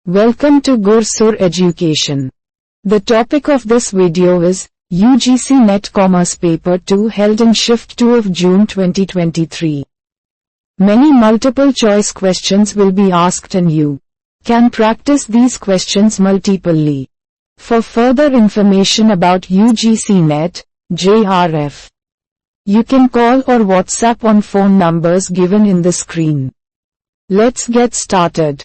Welcome to Gursur Education. The topic of this video is UGC NET Commerce Paper 2 held in Shift 2 of June 2023. Many multiple choice questions will be asked and you can practice these questions multiply. For further information about UGC NET, JRF, you can call or WhatsApp on phone numbers given in the screen. Let's get started.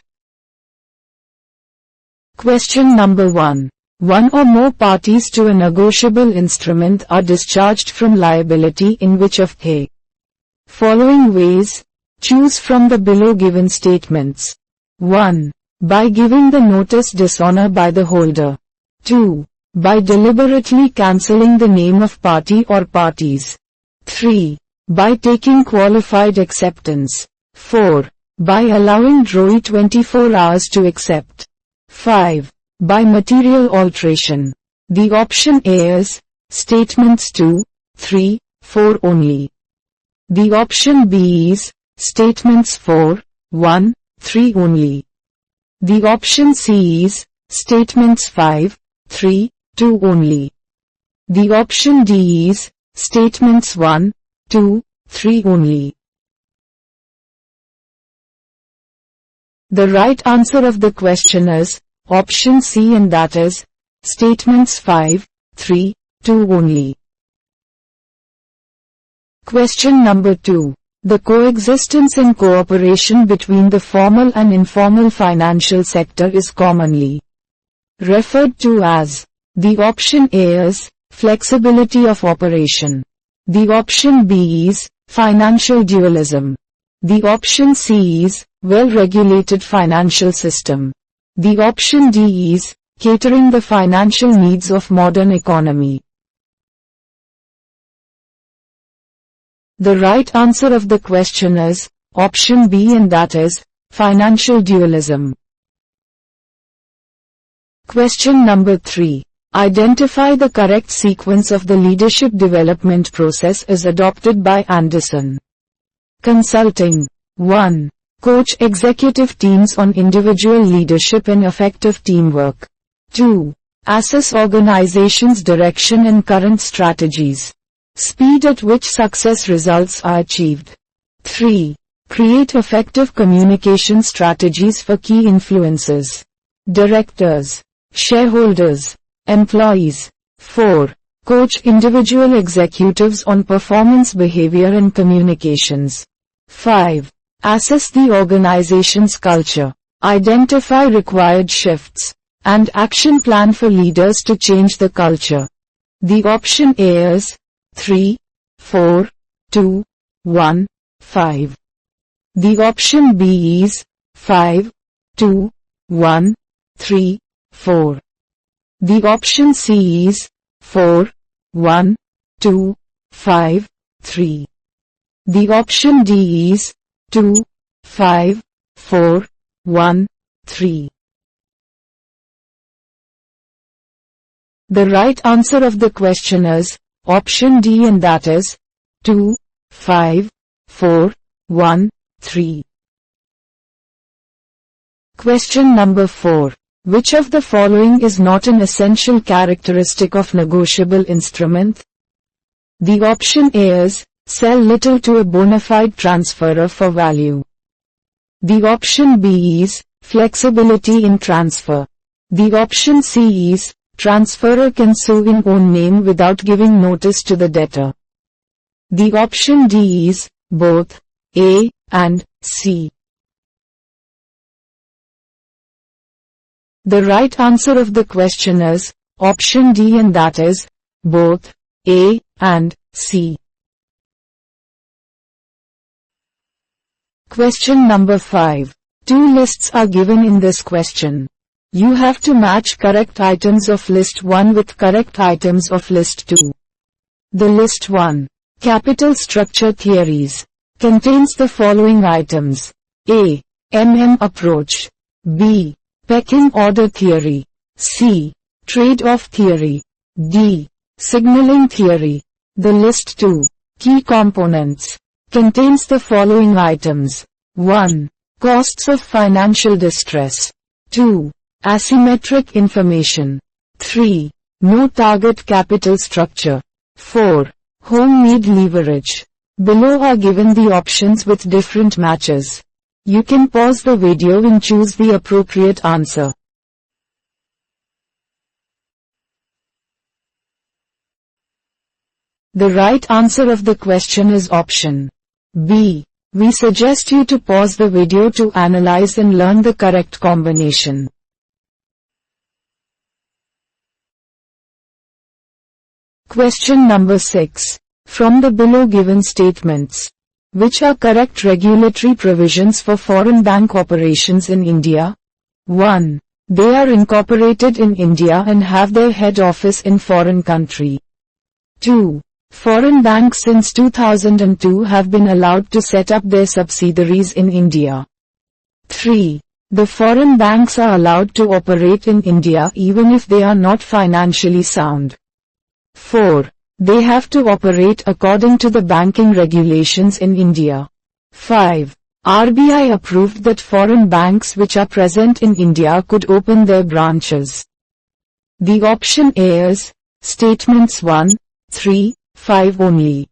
Question number 1. One or more parties to a negotiable instrument are discharged from liability in which of the following ways? Choose from the below given statements. 1. By giving the notice dishonor by the holder. 2. By deliberately cancelling the name of party or parties. 3. By taking qualified acceptance. 4. By allowing DROI 24 hours to accept. 5. By material alteration. The option A is statements 2, 3, 4 only. The option B is statements 4, 1, 3 only. The option C is statements 5, 3, 2 only. The option D is statements 1, 2, 3 only. The right answer of the question is option C, and that is statements 5, 3, 2 only. Question number 2. The coexistence and cooperation between the formal and informal financial sector is commonly referred to as. The option A is flexibility of operation. The option B is financial dualism. The option C is well-regulated financial system. The option D is catering the financial needs of modern economy. The right answer of the question is option B, and that is financial dualism. Question number 3. Identify the correct sequence of the leadership development process as adopted by Anderson Consulting. 1. Coach executive teams on individual leadership and effective teamwork. 2. Assess organization's direction and current strategies. Speed at which success results are achieved. 3. Create effective communication strategies for key influencers, directors, shareholders, employees. 4. Coach individual executives on performance behavior and communications. 5. Assess the organization's culture. Identify required shifts and action plan for leaders to change the culture. The option A is 3, 4, 2, 1, 5. The option B is 5, 2, 1, 3, 4. The option C is 4, 1, 2, 5, 3. The option D is 2, 5, 4, 1, 3. The right answer of the question is option D, and that is 2, 5, 4, 1, 3. Question number 4. Which of the following is not an essential characteristic of negotiable instrument? The option A is sell little to a bona fide transferor for value. The option B is flexibility in transfer. The option C is transferor can sue in own name without giving notice to the debtor. The option D is both A and C. The right answer of the question is option D, and that is both A and C. Question number 5. 2 lists are given in this question. You have to match correct items of list 1 with correct items of list 2. The list 1, capital structure theories, contains the following items. A. approach. B. Pecking order theory. C. Trade-off theory. D. Signaling theory. The list 2, key components, contains the following items. 1. Costs of financial distress. 2. Asymmetric information. 3. No target capital structure. 4. Home-made leverage. Below are given the options with different matches. You can pause the video and choose the appropriate answer. The right answer of the question is option B. We suggest you to pause the video to analyze and learn the correct combination. Question number 6. From the below given statements, which are correct regulatory provisions for foreign bank operations in India? 1. They are incorporated in India and have their head office in foreign country. 2. Foreign banks since 2002 have been allowed to set up their subsidiaries in India. 3. The foreign banks are allowed to operate in India even if they are not financially sound. 4. They have to operate according to the banking regulations in India. 5. RBI approved that foreign banks which are present in India could open their branches. The option A is statements 1, 3, 5 only.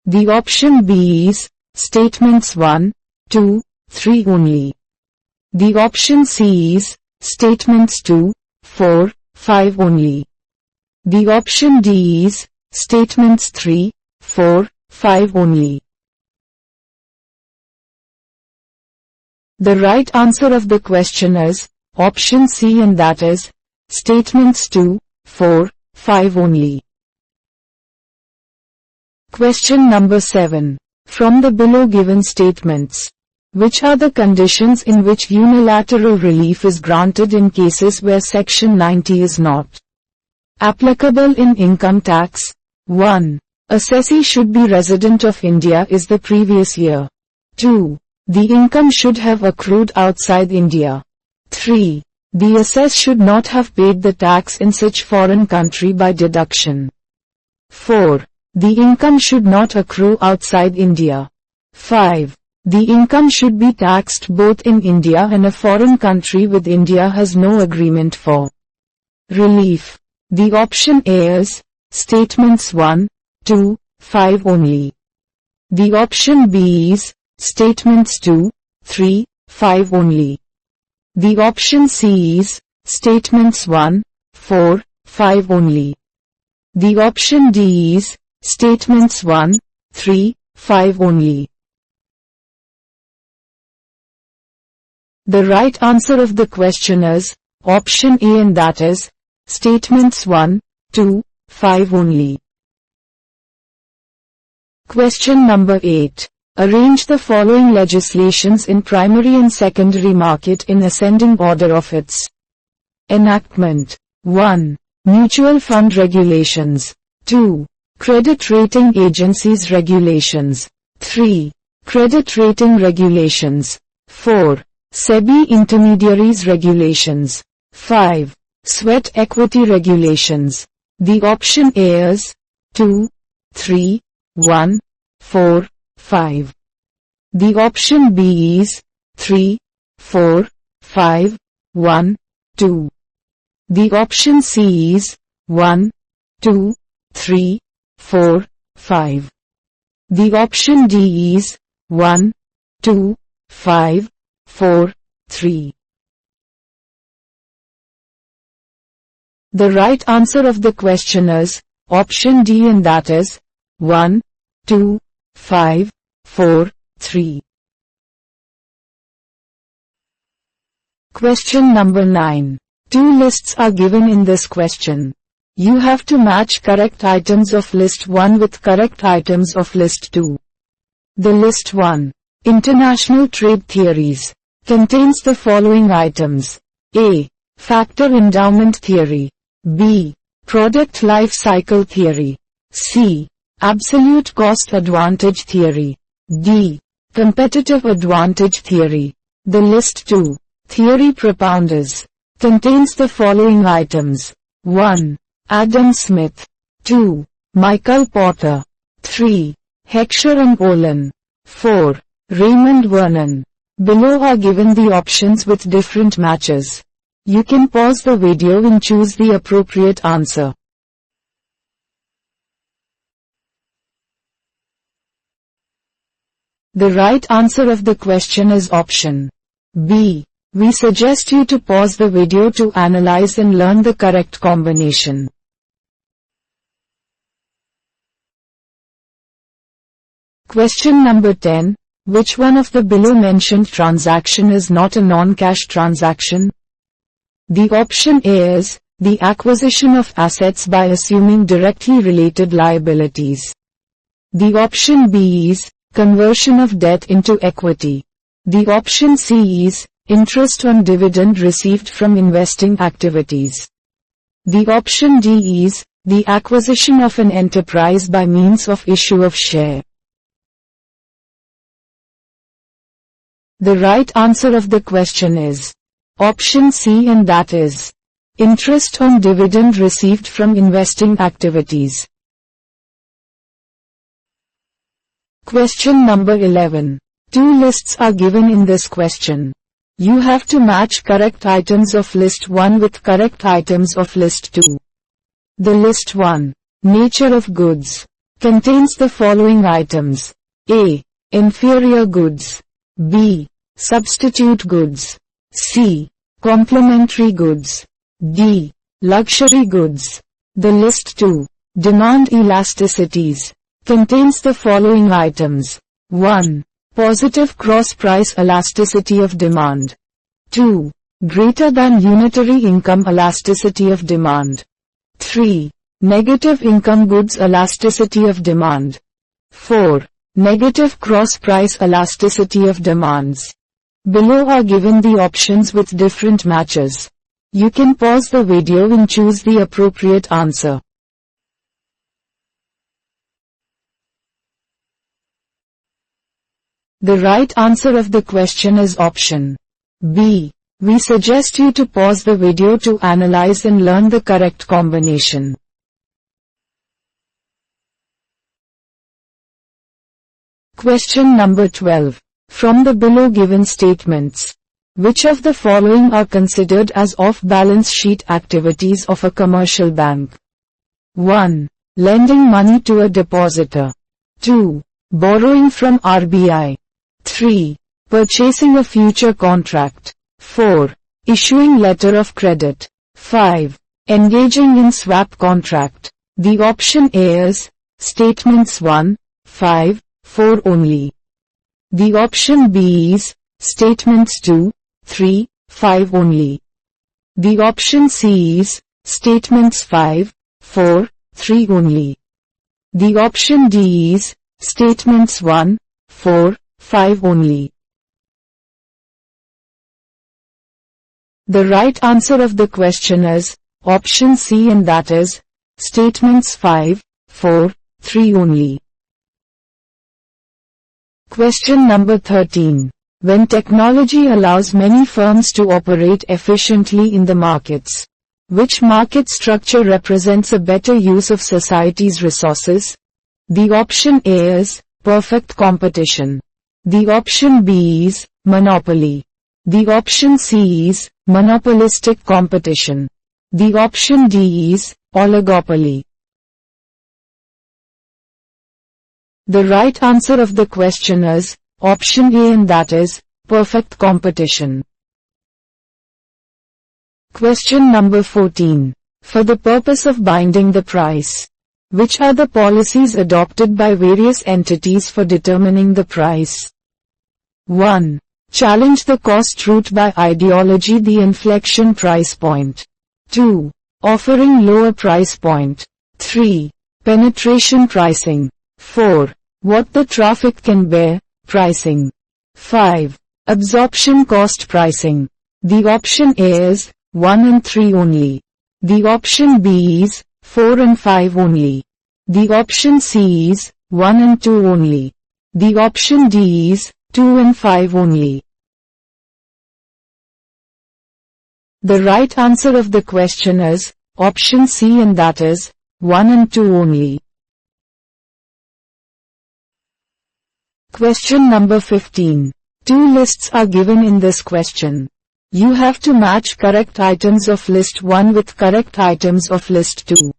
The option B is statements 1, 2, 3 only. The option C is statements 2, 4, 5 only. The option D is statements 3, 4, 5 only. The right answer of the question is option C, and that is statements 2, 4, 5 only. Question number 7. From the below given statements, which are the conditions in which unilateral relief is granted in cases where Section 90 is not applicable in income tax? 1. Assessee should be resident of India is the previous year. 2. The income should have accrued outside India. 3. The assessed should not have paid the tax in such foreign country by deduction. 4. The income should not accrue outside India. 5. The income should be taxed both in India and a foreign country with India has no agreement for relief. The option A is statements 1, 2, 5 only. The option B is statements 2, 3, 5 only. The option C is statements 1, 4, 5 only. The option D is statements 1, 3, 5 only. The right answer of the question is option A, and that is statements 1, 2, 5 only. Question number 8. Arrange the following legislations in primary and secondary market in ascending order of its enactment. 1. Mutual fund regulations. 2. Credit rating agencies regulations. 3. Credit rating regulations. 4. SEBI intermediaries regulations. 5. Sweat equity regulations. The option A is 2, 3, 1, 4, 5. The option B is 3, 4, 5, 1, 2. The option C is 1, 2, 3, 4, 5. The option D is 1, 2, 5, 4, 3. The right answer of the question is option D, and that is 1, 2, 5, 4, 3. Question number 9. Two lists are given in this question. You have to match correct items of list 1 with correct items of list 2. The list 1, International Trade Theories, contains the following items. A. Factor endowment theory. B. Product life cycle theory. C. Absolute cost advantage theory. D. Competitive advantage theory. The list 2, Theory propounders, contains the following items. 1. Adam Smith. 2. Michael Porter. 3. Heckscher and Olin. 4. Raymond Vernon. Below are given the options with different matches. You can pause the video and choose the appropriate answer. The right answer of the question is option B. We suggest you to pause the video to analyze and learn the correct combination. Question number 10. Which one of the below mentioned transaction is not a non-cash transaction? The option A is the acquisition of assets by assuming directly related liabilities. The option B is conversion of debt into equity. The option C is interest on dividend received from investing activities. The option D is the acquisition of an enterprise by means of issue of share. The right answer of the question is option C, and that is interest on dividend received from investing activities. Question number 11. Two lists are given in this question. You have to match correct items of list 1 with correct items of list 2. The list 1, nature of goods, contains the following items. A. Inferior goods. B. Substitute goods. C. Complementary goods. D. Luxury goods. The list 2, demand elasticities, contains the following items. 1. Positive cross-price elasticity of demand. 2. Greater than unitary income elasticity of demand. 3. Negative income goods elasticity of demand. 4. Negative cross-price elasticity of demands. Below are given the options with different matches. You can pause the video and choose the appropriate answer. The right answer of the question is option B. We suggest you to pause the video to analyze and learn the correct combination. Question number 12. From the below given statements, which of the following are considered as off-balance sheet activities of a commercial bank? 1. Lending money to a depositor. 2. Borrowing from RBI. 3. Purchasing a future contract. 4. Issuing letter of credit. 5. Engaging in swap contract. The option A is statements 1, 5, 4 only. The option B is statements 2, 3, 5 only. The option C is statements 5, 4, 3 only. The option D is statements 1, 4, 5 only. The right answer of the question is option C, and that is statements 5, 4, 3 only. Question number 13. When technology allows many firms to operate efficiently in the markets, which market structure represents a better use of society's resources? The option A is perfect competition. The option B is monopoly. The option C is monopolistic competition. The option D is oligopoly. The right answer of the question is option A, and that is perfect competition. Question number 14. For the purpose of binding the price, which are the policies adopted by various entities for determining the price? 1. Challenge the cost route by ideology, the inflection price point. 2. Offering lower price point. 3. Penetration pricing. 4. What the traffic can bear, pricing. 5. Absorption cost pricing. The option A is 1 and 3 only. The option B is 4 and 5 only. The option C is 1 and 2 only. The option D is 2 and 5 only. The right answer of the question is option C, and that is 1 and 2 only. Question number 15. Two lists are given in this question. You have to match correct items of list 1 with correct items of list 2.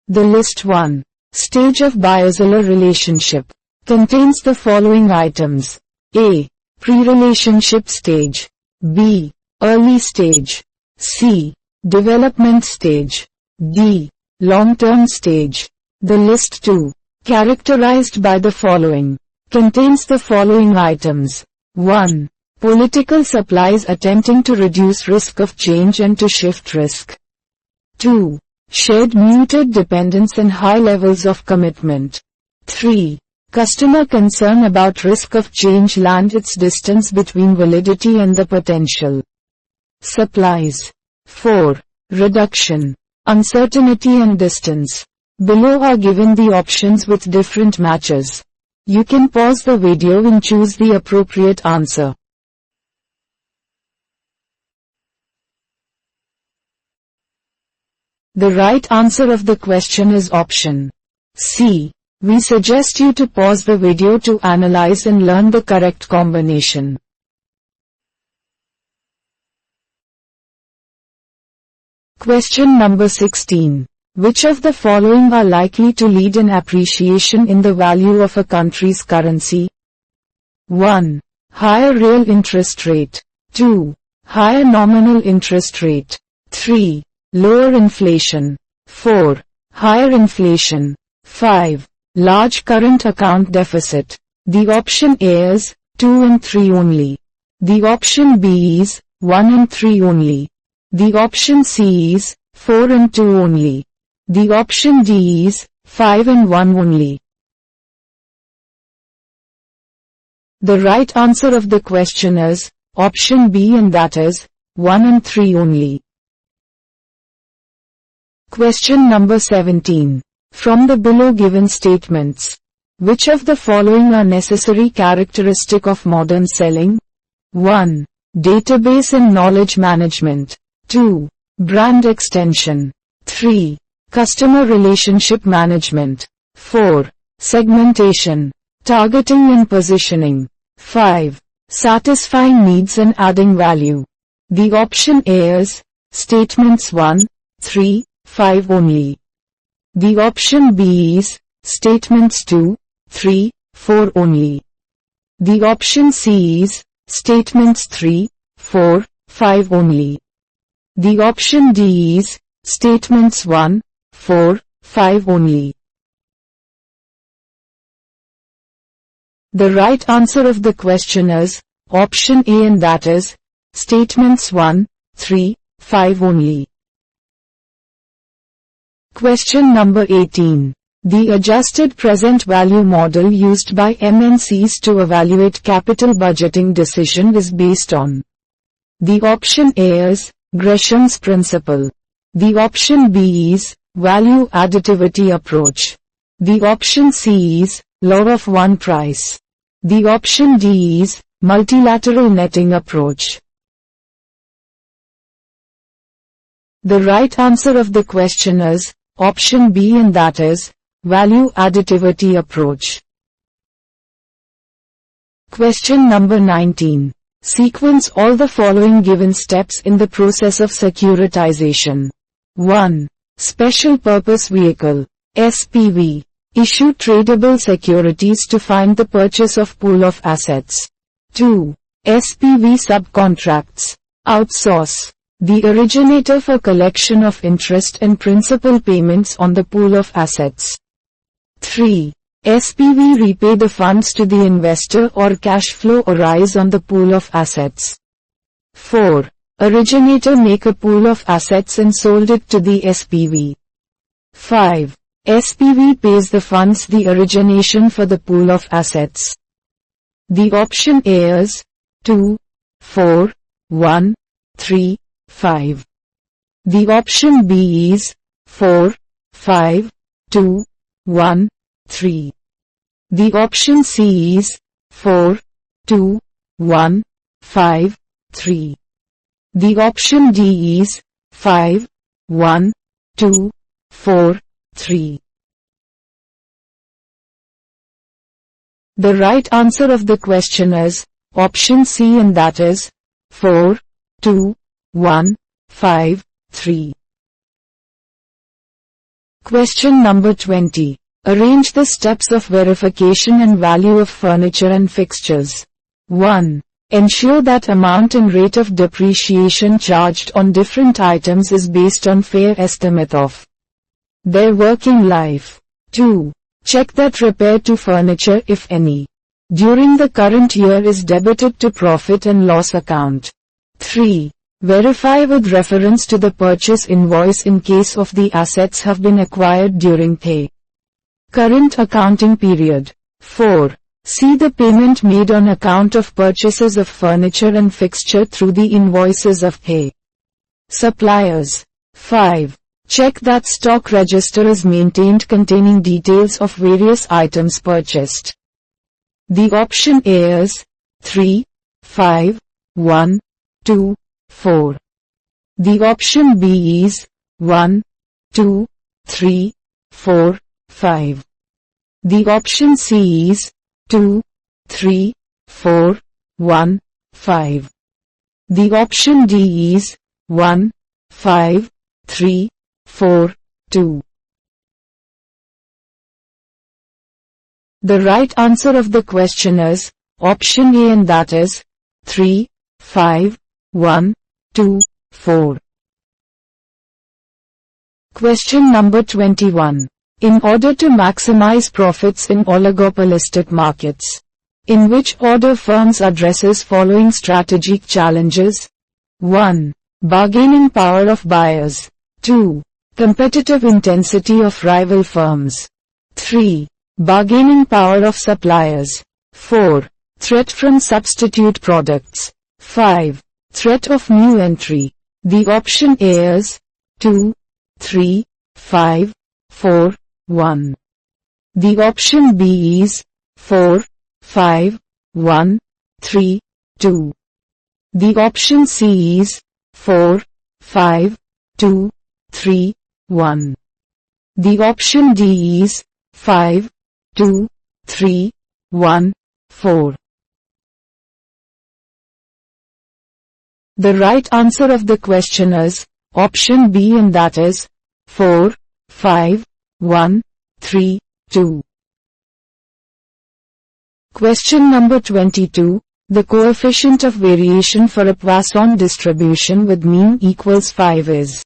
The list 1, stage of buyer-seller relationship, contains the following items. A. Pre-relationship stage. B. Early stage. C. Development stage. D. Long-term stage. The list 2, characterized by the following, contains the following items. 1. Political supplies attempting to reduce risk of change and to shift risk. 2. Shared muted dependence and high levels of commitment. 3. Customer concern about risk of change and its distance between validity and the potential supplies. 4. Reduction, uncertainty and distance. Below are given the options with different matches. You can pause the video and choose the appropriate answer. The right answer of the question is option C. We suggest you to pause the video to analyze and learn the correct combination. Question number 16. Which of the following are likely to lead an appreciation in the value of a country's currency? 1. Higher real interest rate. 2. Higher nominal interest rate. 3. Lower inflation. 4. Higher inflation. 5. Large current account deficit. The option A is 2 and 3 only. The option B is 1 and 3 only. The option C is 4 and 2 only. The option D is 5 and 1 only. The right answer of the question is option B, and that is 1 and 3 only. Question number 17. From the below given statements, which of the following are necessary characteristic of modern selling? 1. Database and knowledge management. 2. Brand extension. 3. Customer relationship management. 4. Segmentation, targeting and positioning. 5. Satisfying needs and adding value. The option A is statements 1, 3, 5 only. The option B is statements 2, 3, 4 only. The option C is statements 3, 4, 5 only. The option D is statements 1, 4, 5 only. The right answer of the question is option A, and that is statements 1, 3, 5 only. Question number 18. The adjusted present value model used by MNCs to evaluate capital budgeting decision is based on. The option A is Gresham's principle. The option B is value additivity approach. The option C is law of one price. The option D is multilateral netting approach. The right answer of the question is option B, and that is value additivity approach. Question number 19. Sequence all the following given steps in the process of securitization. 1. Special Purpose Vehicle (SPV). Issue tradable securities to fund the purchase of pool of assets. 2. SPV subcontracts. Outsource the originator for collection of interest and principal payments on the pool of assets. 3. SPV repay the funds to the investor or cash flow arise on the pool of assets. 4. Originator make a pool of assets and sold it to the SPV. 5. SPV pays the funds the origination for the pool of assets. The option A is 2, 4, 1, 3, 5. The option B is 4, 5, 2, 1, 3. The option C is 4, 2, 1, 5, 3. The option D is 5, 1, 2, 4, 3. The right answer of the question is option C, and that is 4, 2, 1, 5, 3. Question number 20. Arrange the steps of verification and value of furniture and fixtures. 1. Ensure that amount and rate of depreciation charged on different items is based on fair estimate of their working life. 2. Check that repair to furniture, if any, during the current year is debited to profit and loss account. 3. Verify with reference to the purchase invoice in case of the assets have been acquired during the current accounting period. 4. See the payment made on account of purchases of furniture and fixture through the invoices of the suppliers. 5. Check that stock register is maintained containing details of various items purchased. The option A is 3, 5, 1, 2, 4. The option B is 1, 2, 3, 4, 5. The option C is 2, 3, 4, 1, 5. The option D is 1, 5, 3, 4, 2. The right answer of the question is option A, and that is 3, 5, 1, 2, 4. Question number 21. In order to maximize profits in oligopolistic markets, in which order firms addresses following strategic challenges? 1. Bargaining power of buyers. 2. Competitive intensity of rival firms. 3. Bargaining power of suppliers. 4. Threat from substitute products. 5. Threat of new entry. The option A is 2, 3, 5, 4, 1. The option B is 4, 5, 1, 3, 2. The option C is 4, 5, 2, 3, 1. The option D is 5, 2, 3, 1, 4. The right answer of the question is option B, and that is 4, 5, 1, 3, 2. Question number 22. The coefficient of variation for a Poisson distribution with mean equals 5 is.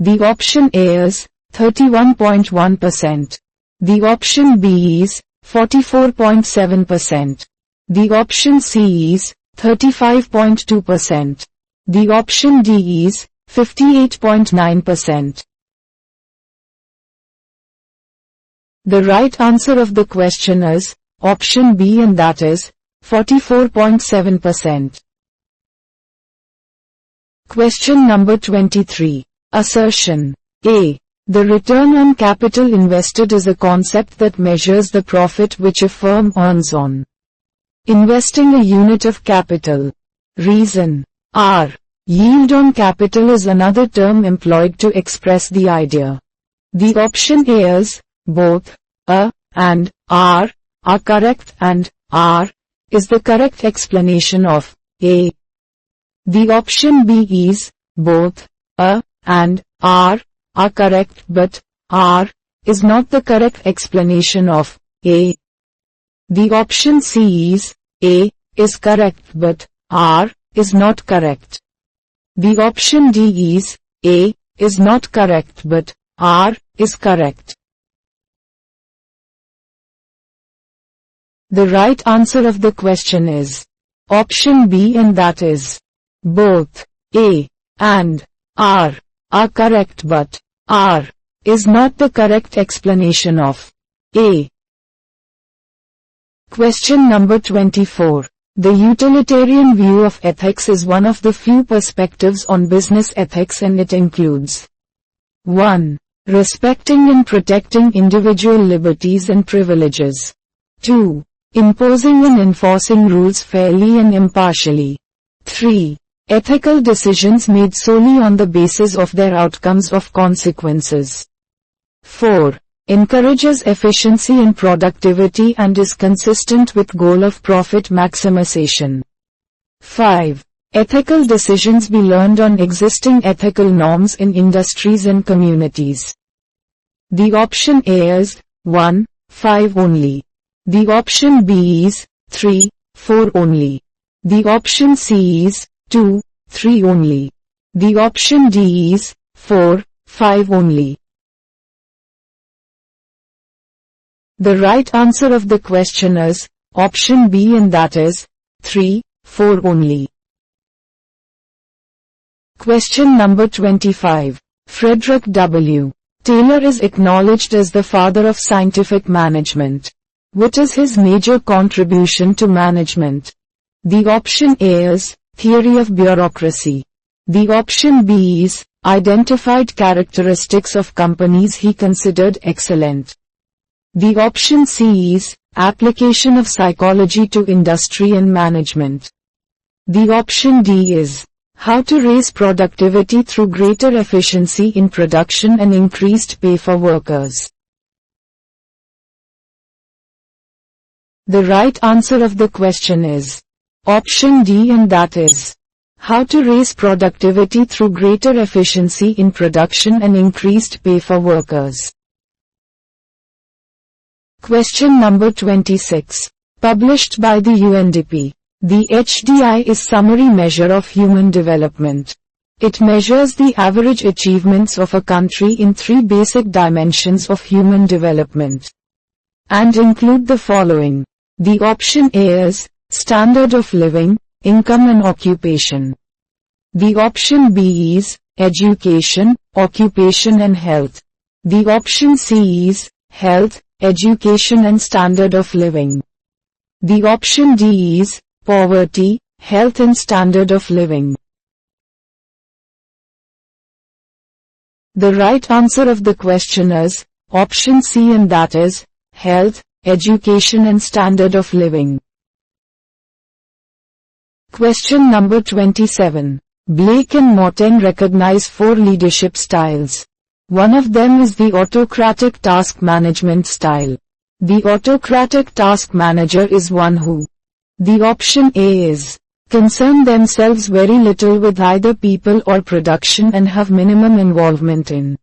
The option A is 31.1%. The option B is 44.7%. The option C is 35.2%. The option D is 58.9%. The right answer of the question is option B, and that is 44.7%. Question number 23. Assertion. A. The return on capital invested is a concept that measures the profit which a firm earns on investing a unit of capital. Reason. R. Yield on capital is another term employed to express the idea. The option A is both A and R are correct, and R is the correct explanation of A. The option B is both A and R are correct, but R is not the correct explanation of A. The option C is A is correct, but R is not correct. The option D is A is not correct, but R is correct. The right answer of the question is option B, and that is both A and R are correct, but R is not the correct explanation of A. Question number 24. The utilitarian view of ethics is one of the few perspectives on business ethics, and it includes 1. Respecting and protecting individual liberties and privileges. 2. Imposing and enforcing rules fairly and impartially. 3. Ethical decisions made solely on the basis of their outcomes of consequences. 4. encourages efficiency and productivity and is consistent with goal of profit maximization. 5. Ethical decisions be learned on existing ethical norms in industries and communities. The option A is 1, 5 only. The option B is 3, 4 only. The option C is 2, 3 only. The option D is 4, 5 only. The right answer of the question is option B, and that is 3, 4 only. Question number 25. Frederick W. Taylor is acknowledged as the father of scientific management. What is his major contribution to management? The option A is theory of bureaucracy. The option B is identified characteristics of companies he considered excellent. The option C is application of psychology to industry and management. The option D is how to raise productivity through greater efficiency in production and increased pay for workers. The right answer of the question is option D, and that is how to raise productivity through greater efficiency in production and increased pay for workers. Question number 26. Published by the UNDP. The HDI is summary measure of human development. It measures the average achievements of a country in 3 basic dimensions of human development, and include the following. The option A is standard of living, income and occupation. The option B is education, occupation and health. The option C is health, education and standard of living. The option D is poverty, health and standard of living. The right answer of the question is option C, and that is health, education and standard of living. Question number 27. Blake and Moteng recognize 4 leadership styles. One of them is the autocratic task management style. The autocratic task manager is one who. The option A is concern themselves very little with either people or production and have minimum involvement in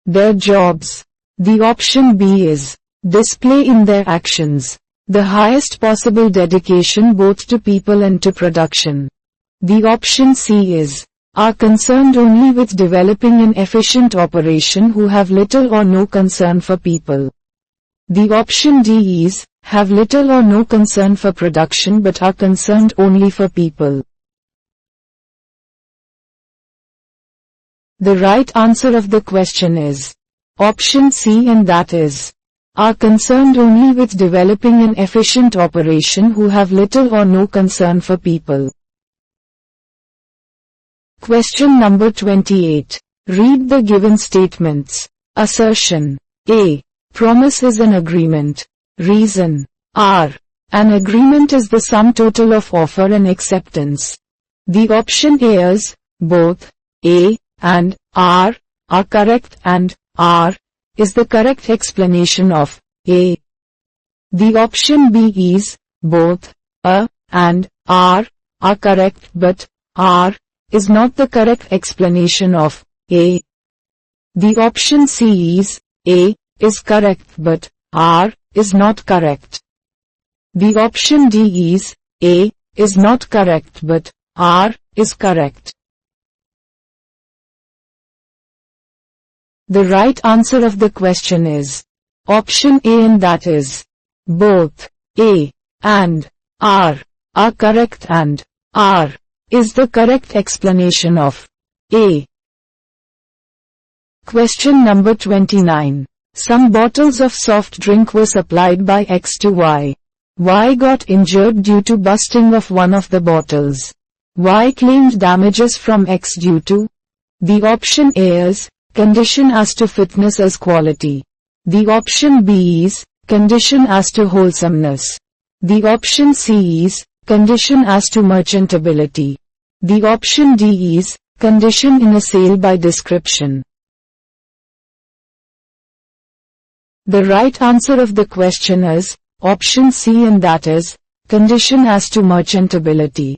their jobs. The option B is display in their actions the highest possible dedication both to people and to production. The option C is are concerned only with developing an efficient operation who have little or no concern for people. The option D is have little or no concern for production but are concerned only for people. The right answer of the question is option C, and that is are concerned only with developing an efficient operation who have little or no concern for people. Question number 28. Read the given statements. Assertion. A. Promise is an agreement. Reason. R. An agreement is the sum total of offer and acceptance. The option A is both A and R are correct, and R is the correct explanation of A. The option B is both A and R are correct, but R is not the correct explanation of A. The option C is A is correct but R is not correct. The option D is A is not correct but R is correct. The right answer of the question is option A, and that is both A and R are correct, and R is the correct explanation of A. Question number 29. Some bottles of soft drink were supplied by X to Y. Y got injured due to busting of one of the bottles. Y claimed damages from X due to. The option A is condition as to fitness as quality. The option B is condition as to wholesomeness. The option C is condition as to merchantability. The option D is condition in a sale by description. The right answer of the question is option C, and that is condition as to merchantability.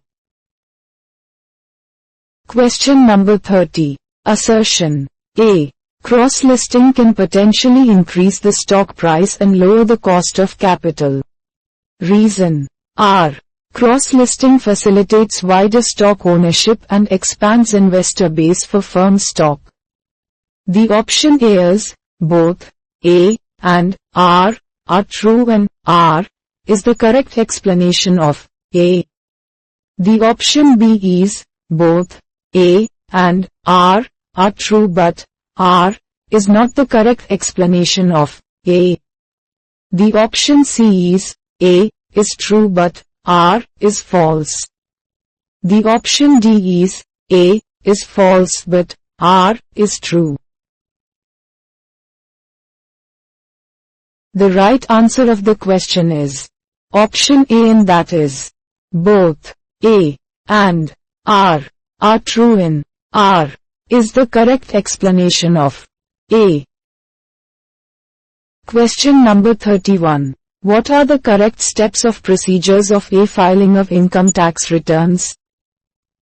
Question number 30. Assertion. A. Cross-listing can potentially increase the stock price and lower the cost of capital. Reason. R. Cross-listing facilitates wider stock ownership and expands investor base for firm stock. The option A is both A and R are true, and R is the correct explanation of A. The option B is both A and R are true, but R is not the correct explanation of A. The option C is A is true but R is false. The option D is A is false but R is true. The right answer of the question is option A, and that is both A and R are true, and R is the correct explanation of A. Question number 31. What are the correct steps of procedures of A filing of income tax returns?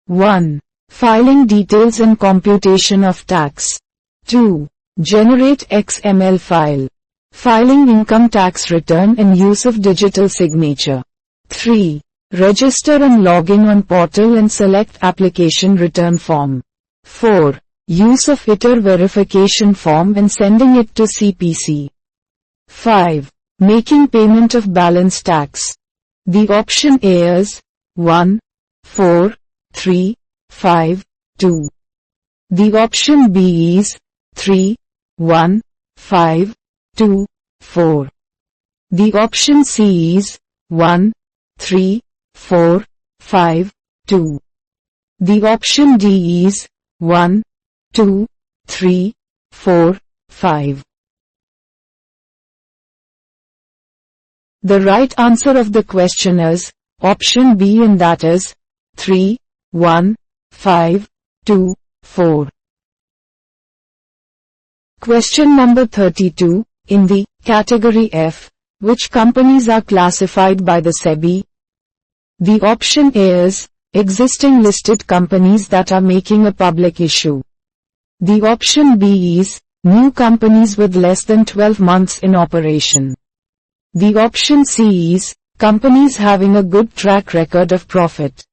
1. Filing details and computation of tax. 2. Generate XML file. Filing income tax return and use of digital signature. 3. Register and log in on portal and select application return form. 4. Use of ITR verification form and sending it to CPC. 5. Making payment of balance tax. The option A is 1, 4, 3, 5, 2. The option B is 3, 1, 5, 2, 4. The option C is 1, 3, 4, 5, 2. The option D is 1, 2, 3, 4, 5. The right answer of the question is option B, and that is 3, 1, 5, 2, 4. Question number 32. In the category F, which companies are classified by the SEBI? The option A is existing listed companies that are making a public issue. The option B is new companies with less than 12 months in operation. The option C is companies having a good track record of profit.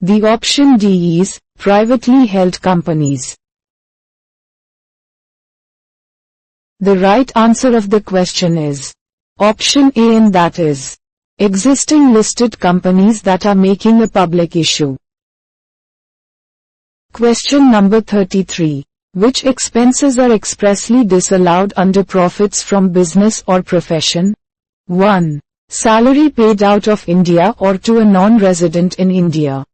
The option D is privately held companies. The right answer of the question is option A, and that is existing listed companies that are making a public issue. Question number 33. Which expenses are expressly disallowed under profits from business or profession? 1. Salary paid out of India or to a non-resident in India.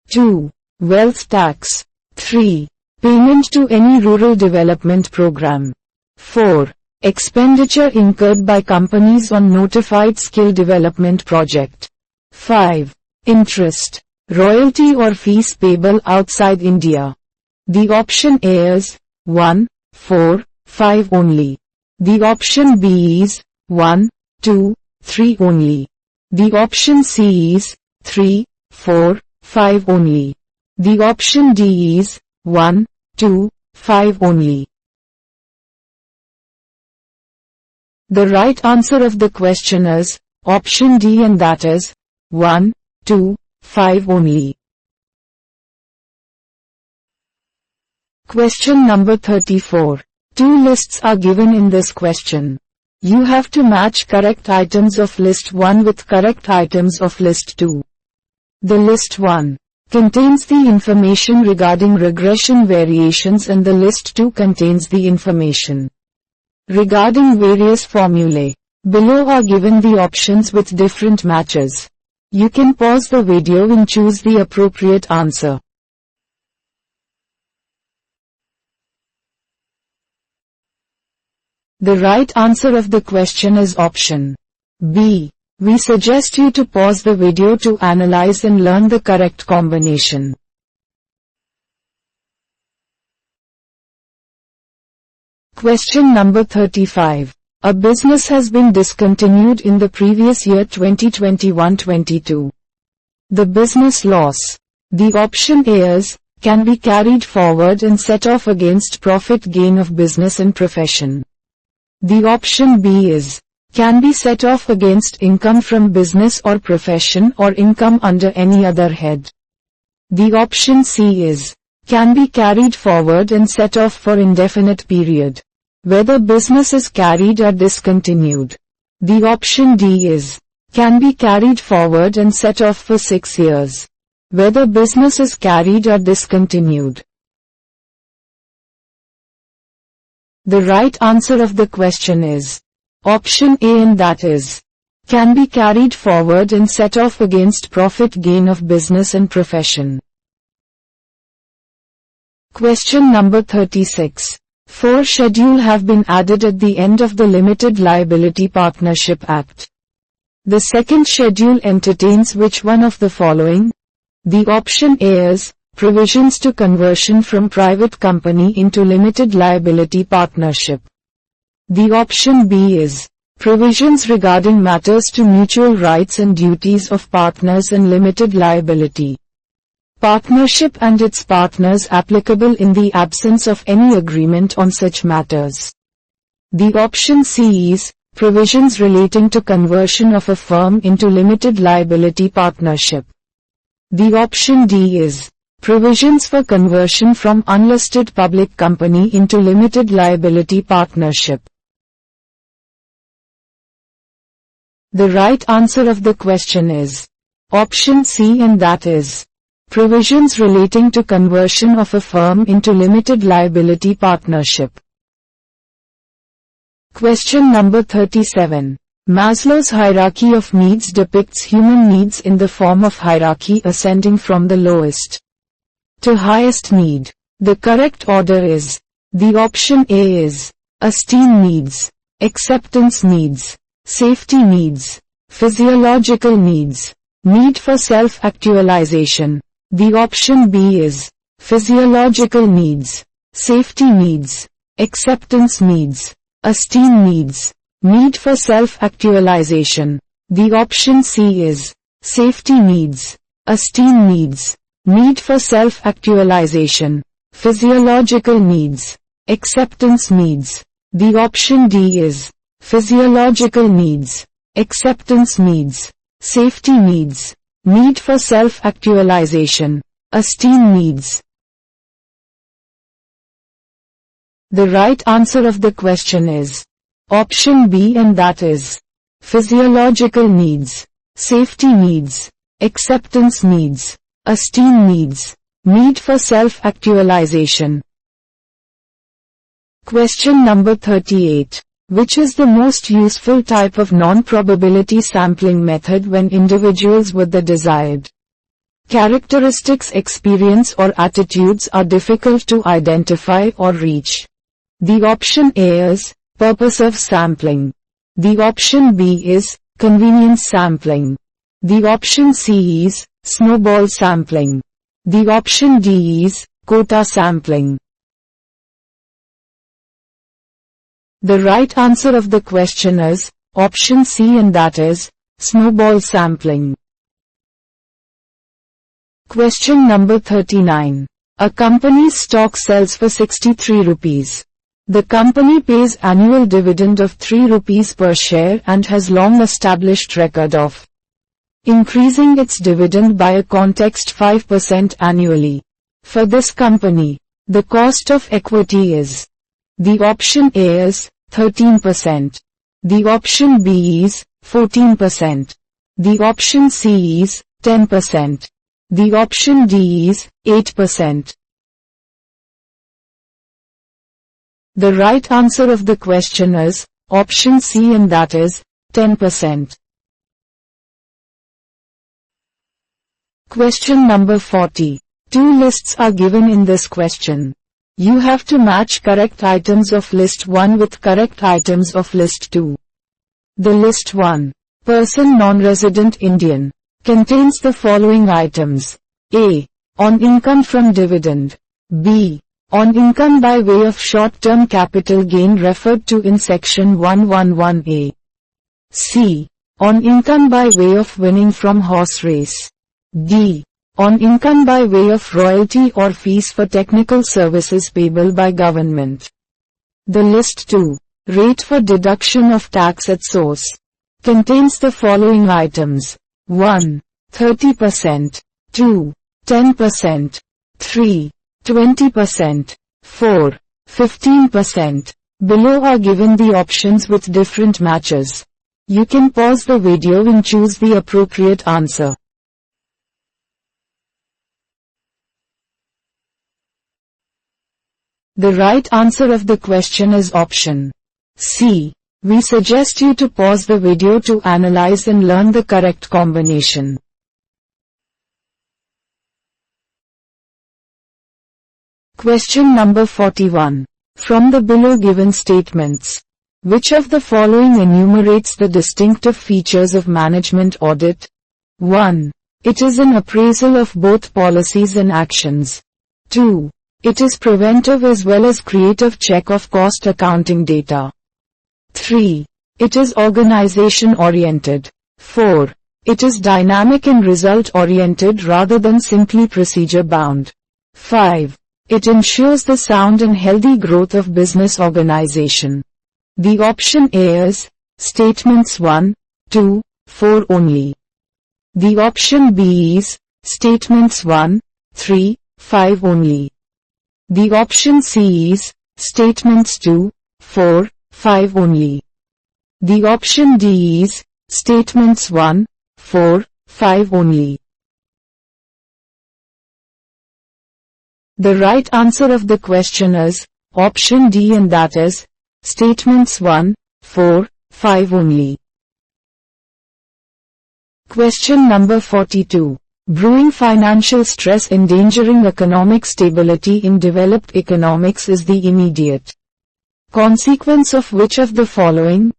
2. Wealth tax. 3. Payment to any rural development program. 4. Expenditure incurred by companies on notified skill development project. 5. Interest, royalty or fees payable outside India. The option A is 1, 4, 5 only. The option B is 1, 2, 3 only. The option C is 3, 4, 5 only. The option D is 1, 2, 5 only. The right answer of the question is option D, and that is 1, 2, 5 only. Question number 34. Two lists are given in this question. You have to match correct items of list 1 with correct items of list 2. The list 1 contains the information regarding regression variations, and the list 2 contains the information regarding various formulae. Below are given the options with different matches. You can pause the video and choose the appropriate answer. The right answer of the question is option B. We suggest you to pause the video to analyze and learn the correct combination. Question number 35. A business has been discontinued in the previous year 2021-22. The business loss. The option A is, can be carried forward and set off against profit gain of business and profession. The option B is, can be set off against income from business or profession or income under any other head. The option C is, can be carried forward and set off for indefinite period, whether business is carried or discontinued. The option D is, can be carried forward and set off for 6 years, whether business is carried or discontinued. The right answer of the question is option A, and that is, can be carried forward and set off against profit gain of business and profession. Question number 36. 4 schedule have been added at the end of the Limited Liability Partnership Act. The second schedule entertains which one of the following? The option A is, provisions to conversion from private company into limited liability partnership. The option B is, provisions regarding matters to mutual rights and duties of partners and limited liability partnership and its partners applicable in the absence of any agreement on such matters. The option C is, provisions relating to conversion of a firm into limited liability partnership. The option D is, provisions for conversion from unlisted public company into limited liability partnership. The right answer of the question is option C, and that is, provisions relating to conversion of a firm into limited liability partnership. Question number 37. Maslow's hierarchy of needs depicts human needs in the form of hierarchy ascending from the lowest to highest need. The correct order is, the option A is, esteem needs, acceptance needs, safety needs, physiological needs, need for self-actualization. The option B is, physiological needs, safety needs, acceptance needs, esteem needs, need for self-actualization. The option C is, safety needs, esteem needs, need for self-actualization, physiological needs, acceptance needs. The option D is, physiological needs, acceptance needs, safety needs, need for self-actualization, esteem needs. The right answer of the question is option B, and that is, physiological needs, safety needs, acceptance needs, esteem needs, need for self-actualization. Question number 38. Which is the most useful type of non-probability sampling method when individuals with the desired characteristics, experience or attitudes are difficult to identify or reach? The option A is, purposive sampling. The option B is, convenience sampling. The option C is, snowball sampling. The option D is, quota sampling. The right answer of the question is option C, and that is, snowball sampling. Question number 39. A company's stock sells for 63 rupees. The company pays annual dividend of 3 rupees per share and has long established record of increasing its dividend by a context 5% annually. For this company, the cost of equity is, the option A is 13%. The option B is 14%. The option C is 10%. The option D is 8%. The right answer of the question is option C, and that is 10%. Question number 40. 2 lists are given in this question. You have to match correct items of list 1 with correct items of list 2. The list 1, person non-resident Indian, contains the following items. A. On income from dividend. B. On income by way of short-term capital gain referred to in section 111A. C. On income by way of winning from horse race. D. On income by way of royalty or fees for technical services payable by government. The list 2. Rate for deduction of tax at source contains the following items. 1. 30%. 2. 10%. 3. 20%. 4. 15%. Below are given the options with different matches. You can pause the video and choose the appropriate answer. The right answer of the question is option C. We suggest you to pause the video to analyze and learn the correct combination. Question number 41. From the below given statements, which of the following enumerates the distinctive features of management audit? 1. It is an appraisal of both policies and actions. 2. It is preventive as well as creative check of cost accounting data. 3. It is organization-oriented. 4. It is dynamic and result-oriented rather than simply procedure-bound. 5. It ensures the sound and healthy growth of business organization. The option A is statements 1, 2, 4 only. The option B is statements 1, 3, 5 only. The option C is statements 2, 4, 5 only. The option D is statements 1, 4, 5 only. The right answer of the question is option D, and that is statements 1, 4, 5 only. Question number 42. Brewing financial stress endangering economic stability in developed economics is the immediate consequence of which of the following?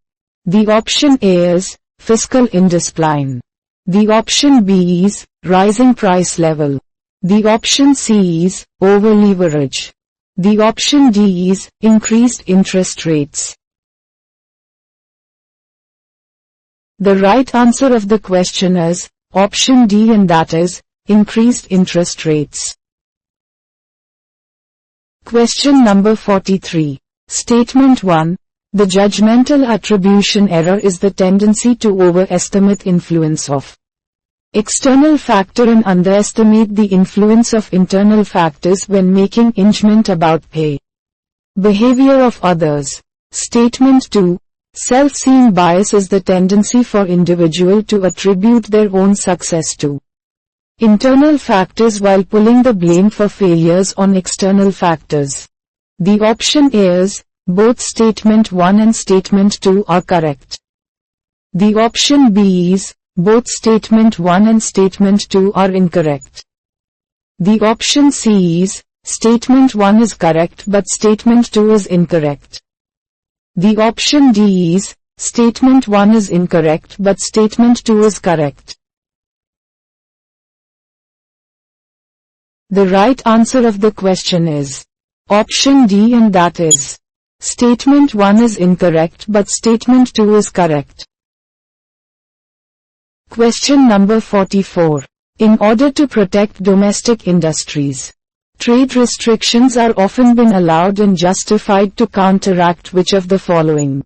The option A is fiscal indiscipline. The option B is rising price level. The option C is over-leverage. The option D is increased interest rates. The right answer of the question is option D, and that is increased interest rates. Question number 43. Statement 1. The judgmental attribution error is the tendency to overestimate influence of external factor and underestimate the influence of internal factors when making judgment about behavior of others. Statement 2. Self-seeing bias is the tendency for individual to attribute their own success to internal factors while pulling the blame for failures on external factors. The option A is both statement 1 and statement 2 are correct. The option B is both statement 1 and statement 2 are incorrect. The option C is statement 1 is correct but statement 2 is incorrect. The option D is statement 1 is incorrect but statement 2 is correct. The right answer of the question is option D, and that is statement 1 is incorrect but statement 2 is correct. Question number 44. In order to protect domestic industries, trade restrictions are often been allowed and justified to counteract which of the following?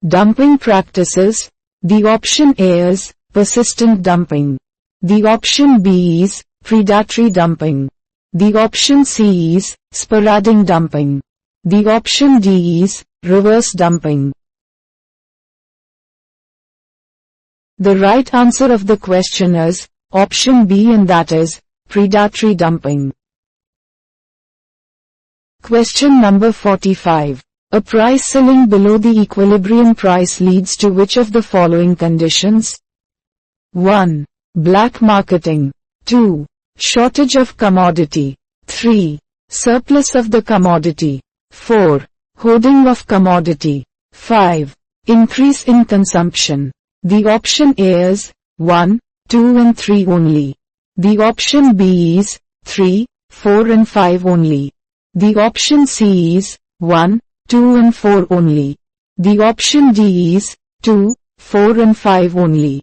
Dumping practices. The option A is persistent dumping. The option B is predatory dumping. The option C is sporadic dumping. The option D is reverse dumping. The right answer of the question is option B, and that is predatory dumping. Question number 45. A price selling below the equilibrium price leads to which of the following conditions? 1. Black marketing. 2. Shortage of commodity. 3. Surplus of the commodity. 4. Hoarding of commodity. 5. Increase in consumption. The option A is 1, 2 and 3 only. The option B is 3, 4 and 5 only. The option C is 1, 2 and 4 only. The option D is 2, 4 and 5 only.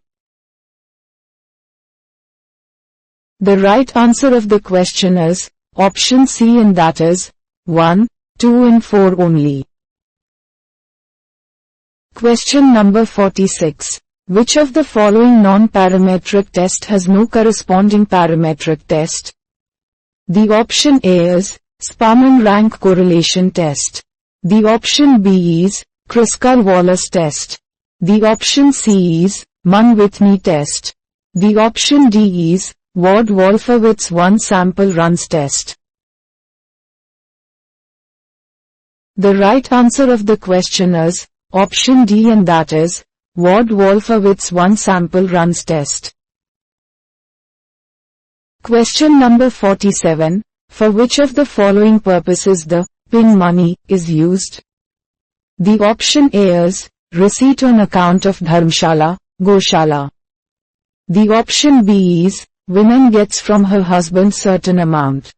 The right answer of the question is option C, and that is 1, 2 and 4 only. Question number 46. Which of the following non-parametric test has no corresponding parametric test? The option A is Sparman rank correlation test. The option B is Kruskal-Wallis test. The option C is Mann-Whitney test. The option D is Ward-Wolfowitz one-sample runs test. The right answer of the question is option D, and that is Ward-Wolfowitz one-sample runs test. Question number 47. For which of the following purposes the PIN money is used? The option A is receipt on account of Dharmshala, Goshala. The option B is woman gets from her husband certain amount.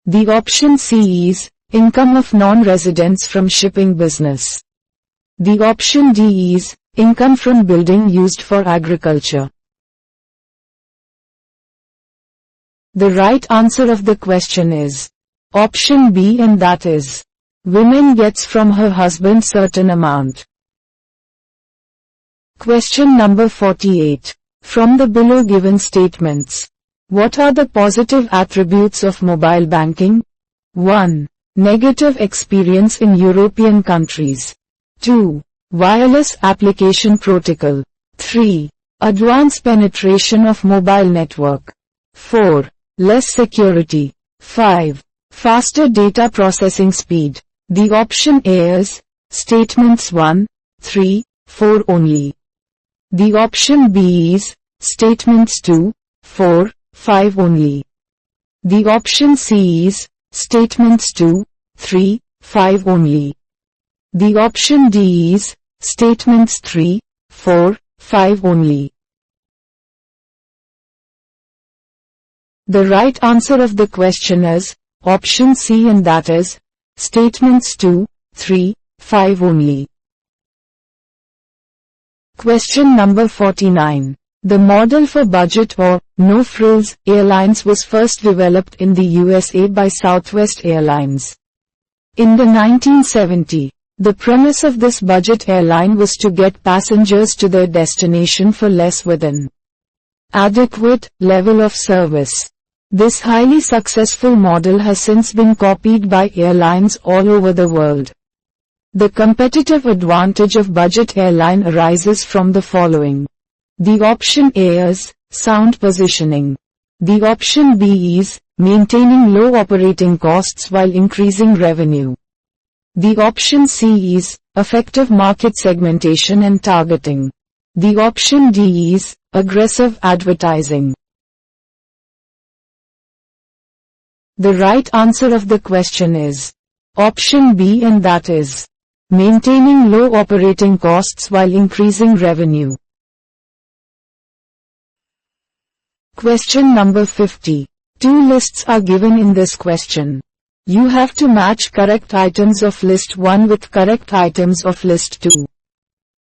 The option C is income of non-residents from shipping business. The option D is income from building used for agriculture. The right answer of the question is option B, and that is woman gets from her husband certain amount. Question number 48. From the below given statements, what are the positive attributes of mobile banking? 1. Negative experience in European countries. 2. Wireless application protocol. 3. Advanced penetration of mobile network. 4. Less security. 5. Faster data processing speed. The option A is statements 1, 3, 4 only. The option B is statements 2, 4, 5 only. The option C is statements 2, 3, 5 only. The option D is statements 3, 4, 5 only. The right answer of the question is option C, and that is statements 2, 3, 5 only. Question number 49. The model for budget or no-frills airlines was first developed in the USA by Southwest Airlines. In the 1970s, the premise of this budget airline was to get passengers to their destination for less with an adequate level of service. This highly successful model has since been copied by airlines all over the world. The competitive advantage of budget airline arises from the following. The option A is sound positioning. The option B is maintaining low operating costs while increasing revenue. The option C is effective market segmentation and targeting. The option D is aggressive advertising. The right answer of the question is option B, and that is maintaining low operating costs while increasing revenue. Question number 50. Two lists are given in this question. You have to match correct items of list 1 with correct items of list 2.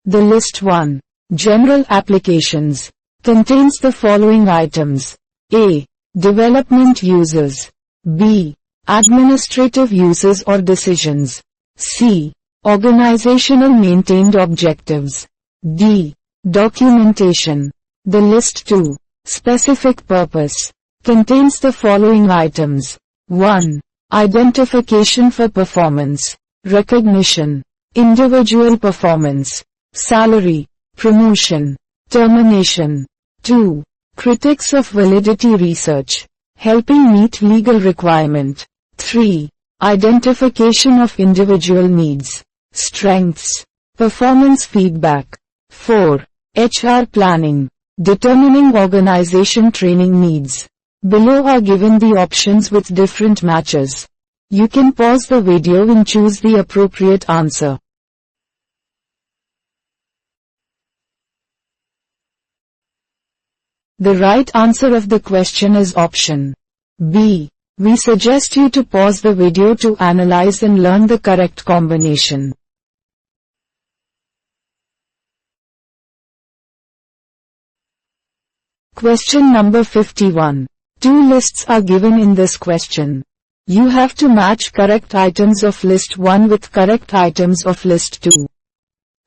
The list 1, General Applications, contains the following items. A. Development uses. B. Administrative uses or decisions. C. Organizational maintained objectives. D. Documentation. The list 2, Specific Purpose, contains the following items. 1. Identification for performance, recognition, individual performance, salary, promotion, termination. 2. Critics of validity research, helping meet legal requirement. 3. Identification of individual needs, strengths, performance feedback. 4. HR planning, determining organization training needs. Below are given the options with different matches. You can pause the video and choose the appropriate answer. The right answer of the question is option B. We suggest you to pause the video to analyze and learn the correct combination. Question number 51. Two lists are given in this question. You have to match correct items of list 1 with correct items of list 2.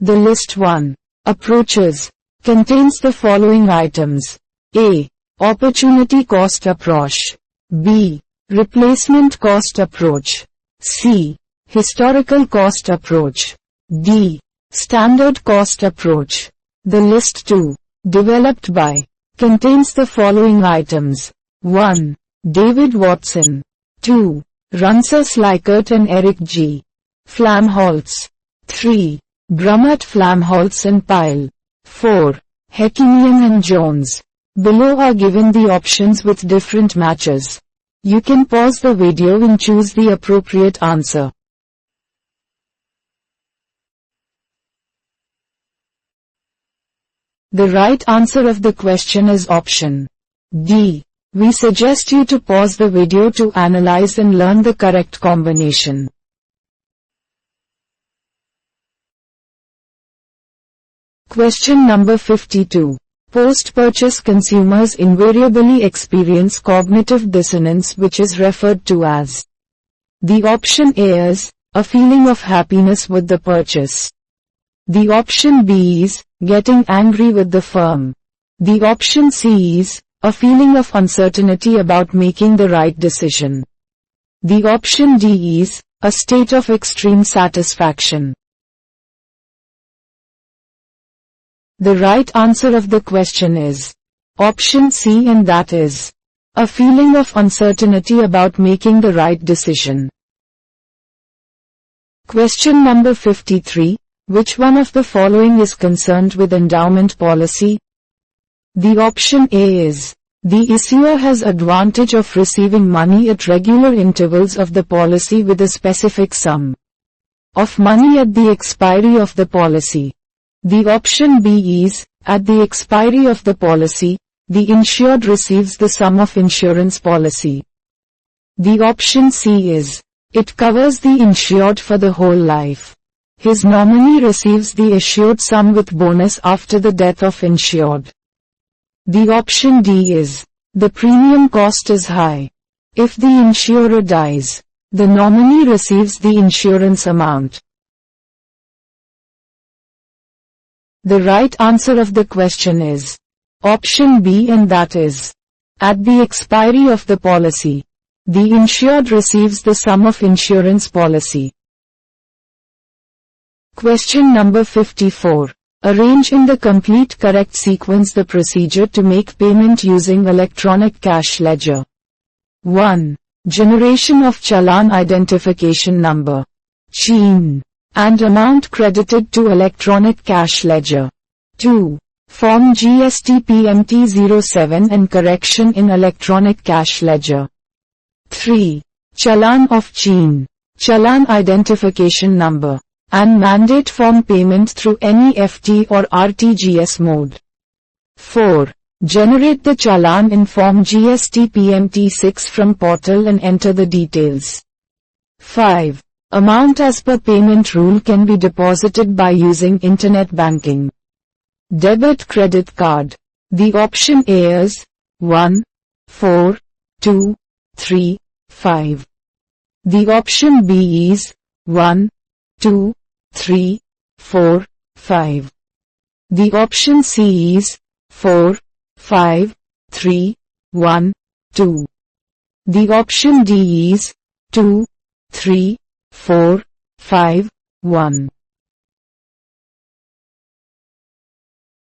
The list 1, approaches, contains the following items. A. Opportunity cost approach. B. Replacement cost approach. C. Historical cost approach. D. Standard cost approach. The list 2, developed by, contains the following items. 1. David Watson. 2. Runsers Likert and Eric G. Flamholtz. 3. Brummert Flamholtz and Pyle. 4. Hekimian and Jones. Below are given the options with different matches. You can pause the video and choose the appropriate answer. The right answer of the question is option D. We suggest you to pause the video to analyze and learn the correct combination. Question number 52. Post-purchase consumers invariably experience cognitive dissonance, which is referred to as. The option A is, a feeling of happiness with the purchase. The option B is, getting angry with the firm. The option C is, a feeling of uncertainty about making the right decision. The option D is, a state of extreme satisfaction. The right answer of the question is option C, and that is a feeling of uncertainty about making the right decision. Question number 53. Which one of the following is concerned with endowment policy? The option A is, the issuer has advantage of receiving money at regular intervals of the policy with a specific sum of money at the expiry of the policy. The option B is, at the expiry of the policy, the insured receives the sum of insurance policy. The option C is, it covers the insured for the whole life. His nominee receives the assured sum with bonus after the death of insured. The option D is, the premium cost is high. If the insurer dies, the nominee receives the insurance amount. The right answer of the question is option B, and that is, at the expiry of the policy, the insured receives the sum of insurance policy. Question number 54. Arrange in the complete correct sequence the procedure to make payment using electronic cash ledger. 1. Generation of Challan identification number, CHIN, and amount credited to electronic cash ledger. 2. Form GST PMT07 and correction in electronic cash ledger. 3. Challan of CHIN, Challan identification number, and mandate form payment through NEFT or RTGS mode. 4. Generate the challan in form GST PMT6 from portal and enter the details. 5. Amount as per payment rule can be deposited by using internet banking. Debit credit card. The option A is 1, 4, 2, 3, 5. The option B is 1, 2, 3, 4, 5. The option C is 4, 5, 3, 1, 2. The option D is 2, 3, 4, 5, 1.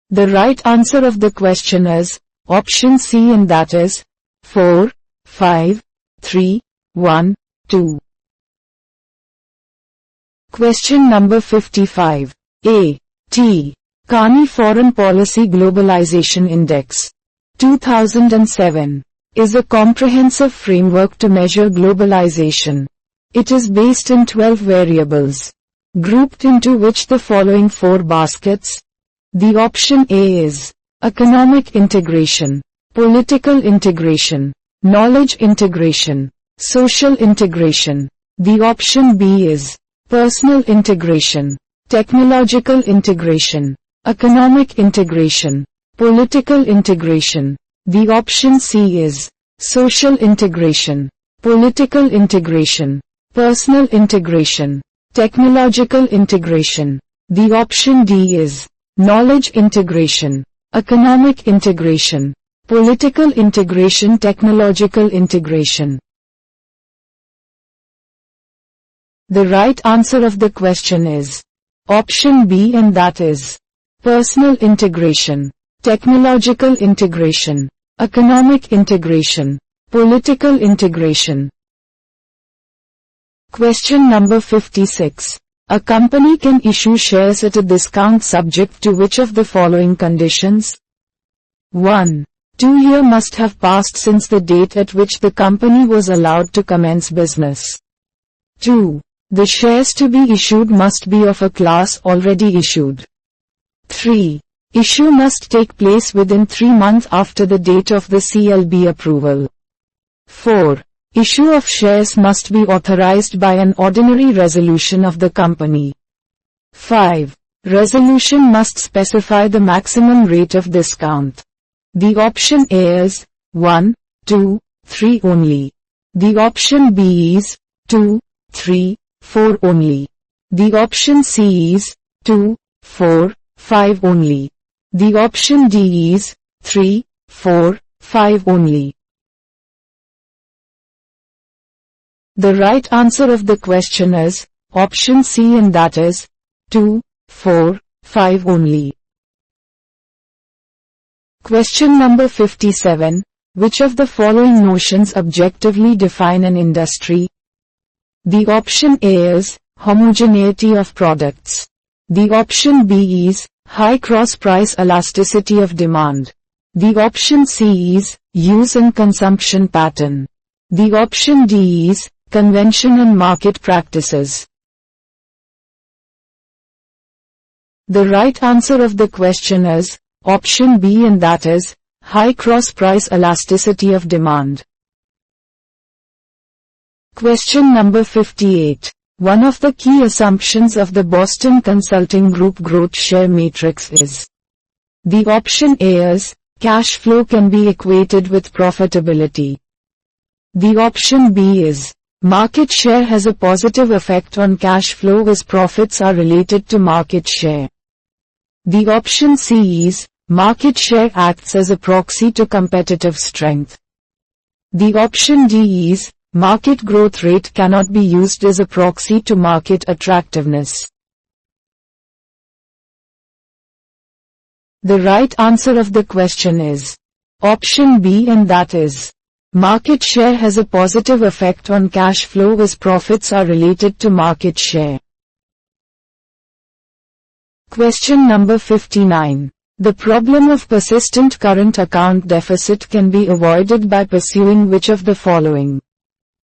The right answer of the question is option C, and that is 4, 5, 3, 1, 2. Question number 55. A. T. Carney Foreign Policy Globalization Index 2007 is a comprehensive framework to measure globalization. It is based in 12 variables, grouped into which the following 4 baskets. The option A is economic integration, political integration, knowledge integration, social integration. The option B is personal integration, technological integration, economic integration, political integration. The option C is social integration, political integration, personal integration, technological integration. The option D is knowledge integration, economic integration, political integration, technological integration. The right answer of the question is option B, and that is personal integration, technological integration, economic integration, political integration. Question number 56. A company can issue shares at a discount subject to which of the following conditions? 1. 2 years must have passed since the date at which the company was allowed to commence business. 2. The shares to be issued must be of a class already issued. 3. Issue must take place within 3 months after the date of the CLB approval. 4. Issue of shares must be authorized by an ordinary resolution of the company. 5. Resolution must specify the maximum rate of discount. The option A is 1, 2, 3 only. The option B is 2, 3, 4 only. The option C is 2, 4, 5 only. The option D is 3, 4, 5 only. The right answer of the question is option C, and that is 2, 4, 5 only. Question number 57. Which of the following notions objectively define an industry? The option A is homogeneity of products. The option B is high cross-price elasticity of demand. The option C is use and consumption pattern. The option D is convention and market practices. The right answer of the question is option B, and that is high cross-price elasticity of demand. Question number 58. One of the key assumptions of the Boston Consulting Group growth share matrix is. The option A is cash flow can be equated with profitability. The option B is market share has a positive effect on cash flow as profits are related to market share. The option C is market share acts as a proxy to competitive strength. The option D is market growth rate cannot be used as a proxy to market attractiveness. The right answer of the question is option B, and that is market share has a positive effect on cash flow as profits are related to market share. Question number 59. The problem of persistent current account deficit can be avoided by pursuing which of the following?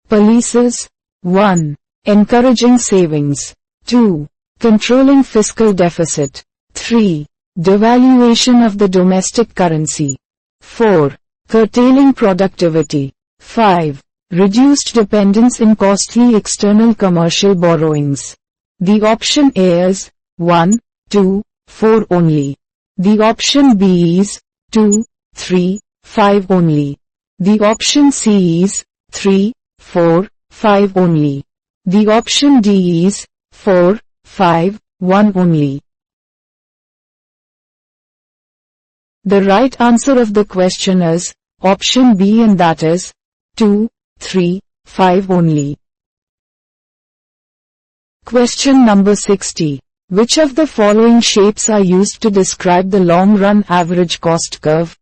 Policies. 1. Encouraging savings. 2. Controlling fiscal deficit. 3. Devaluation of the domestic currency. 4. Curtailing productivity. 5. Reduced dependence in costly external commercial borrowings. The option A is 1, 2, 4 only. The option B is 2, 3, 5 only. The option C is 3, 4, 5 only. The option D is 4, 5, 1 only. The right answer of the question is option B, and that is 2, 3, 5 only. Question number 60. Which of the following shapes are used to describe the long-run average cost curve?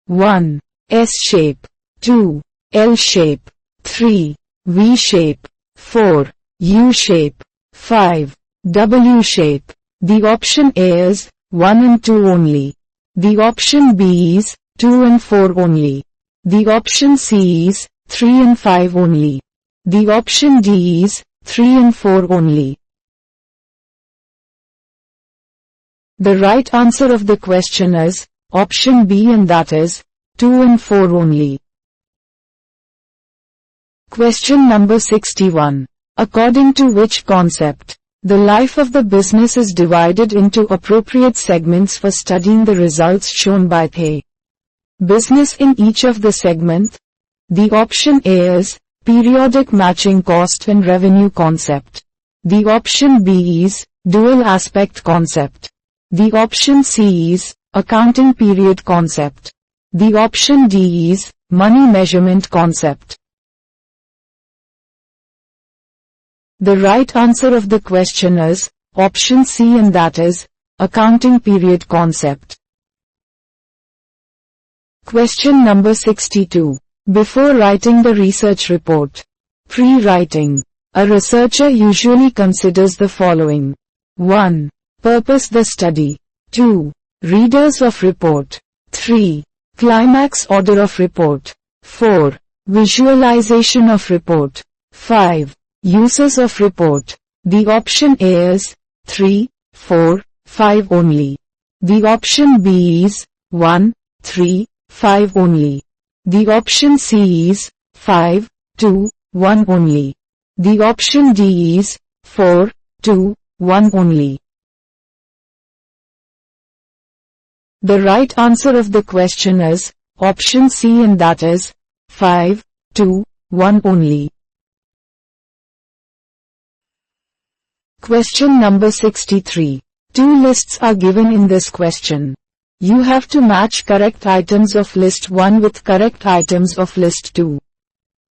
1. S shape. 2. L shape. 3. V shape. 4. U shape. 5. W shape. The option A is 1 and 2 only. The option B is 2 and 4 only. The option C is 3 and 5 only. The option D is 3 and 4 only. The right answer of the question is option B, and that is 2 and 4 only. Question number 61. According to which concept, the life of the business is divided into appropriate segments for studying the results shown by the business in each of the segments? The option A is periodic matching cost and revenue concept. The option B is dual aspect concept. The option C is accounting period concept. The option D is money measurement concept. The right answer of the question is option C, and that is accounting period concept. Question number 62. Before writing the research report. Pre-writing. A researcher usually considers the following. 1. Purpose the study. 2. Readers of report. 3. Climax order of report. 4. Visualization of report. 5. Uses of report. The option A is 3, 4, 5 only. The option B is 1, 3, 5 only. The option C is 5, 2, 1 only. The option D is 4, 2, 1 only. The right answer of the question is option C, and that is 5, 2, 1 only. Question number 63. Two lists are given in this question. You have to match correct items of list 1 with correct items of list 2.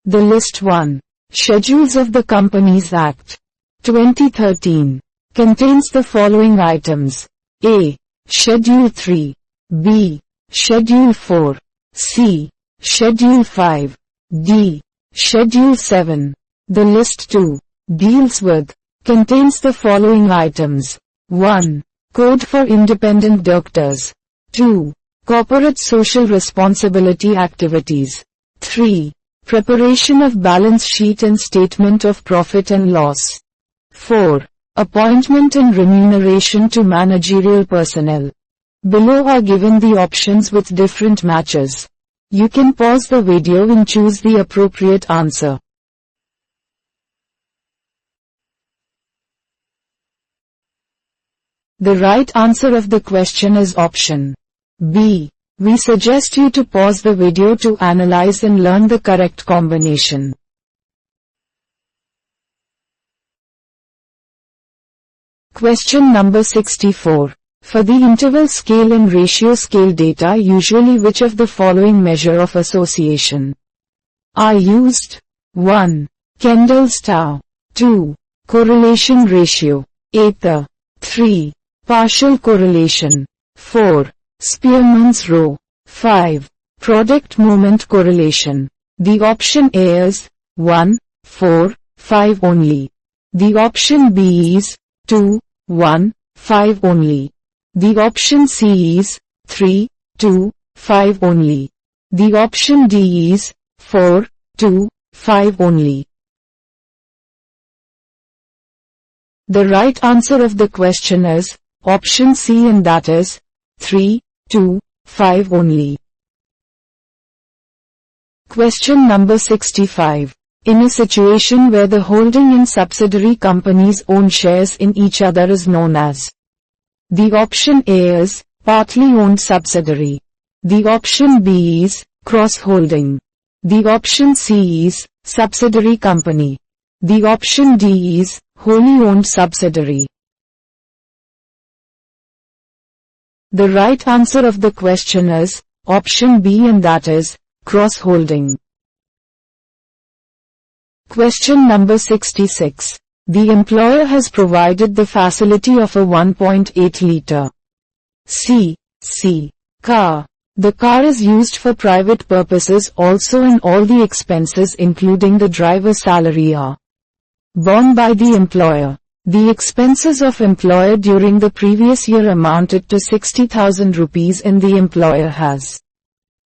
The list 1, Schedules of the Companies Act 2013, contains the following items. A. Schedule 3. B. Schedule 4. C. Schedule 5. D. Schedule 7. The list 2 deals with, contains the following items. 1. Code for Independent Doctors. 2. Corporate Social Responsibility Activities. 3. Preparation of Balance Sheet and Statement of Profit and Loss. 4. Appointment and Remuneration to Managerial Personnel. Below are given the options with different matches. You can pause the video and choose the appropriate answer. The right answer of the question is option B. We suggest you to pause the video to analyze and learn the correct combination. Question number 64. For the interval scale and ratio scale data, usually which of the following measure of association are used? 1. Kendall's tau. 2. Correlation ratio. 8. 3. Partial correlation. 4. Spearman's rho. 5. Product moment correlation. The option A is 1, 4, 5 only. The option B is 2, 1, 5 only. The option C is 3, 2, 5 only. The option D is 4, 2, 5 only. The right answer of the question is option C, and that is 3, 2, 5 only. Question number 65. In a situation where the holding in subsidiary companies own shares in each other is known as. The option A is partly owned subsidiary. The option B is cross-holding. The option C is subsidiary company. The option D is wholly owned subsidiary. The right answer of the question is option B, and that is cross-holding. Question number 66. The employer has provided the facility of a 1.8-liter C car. The car is used for private purposes also, and all the expenses including the driver's salary are borne by the employer. The expenses of employer during the previous year amounted to 60,000 rupees, and the employer has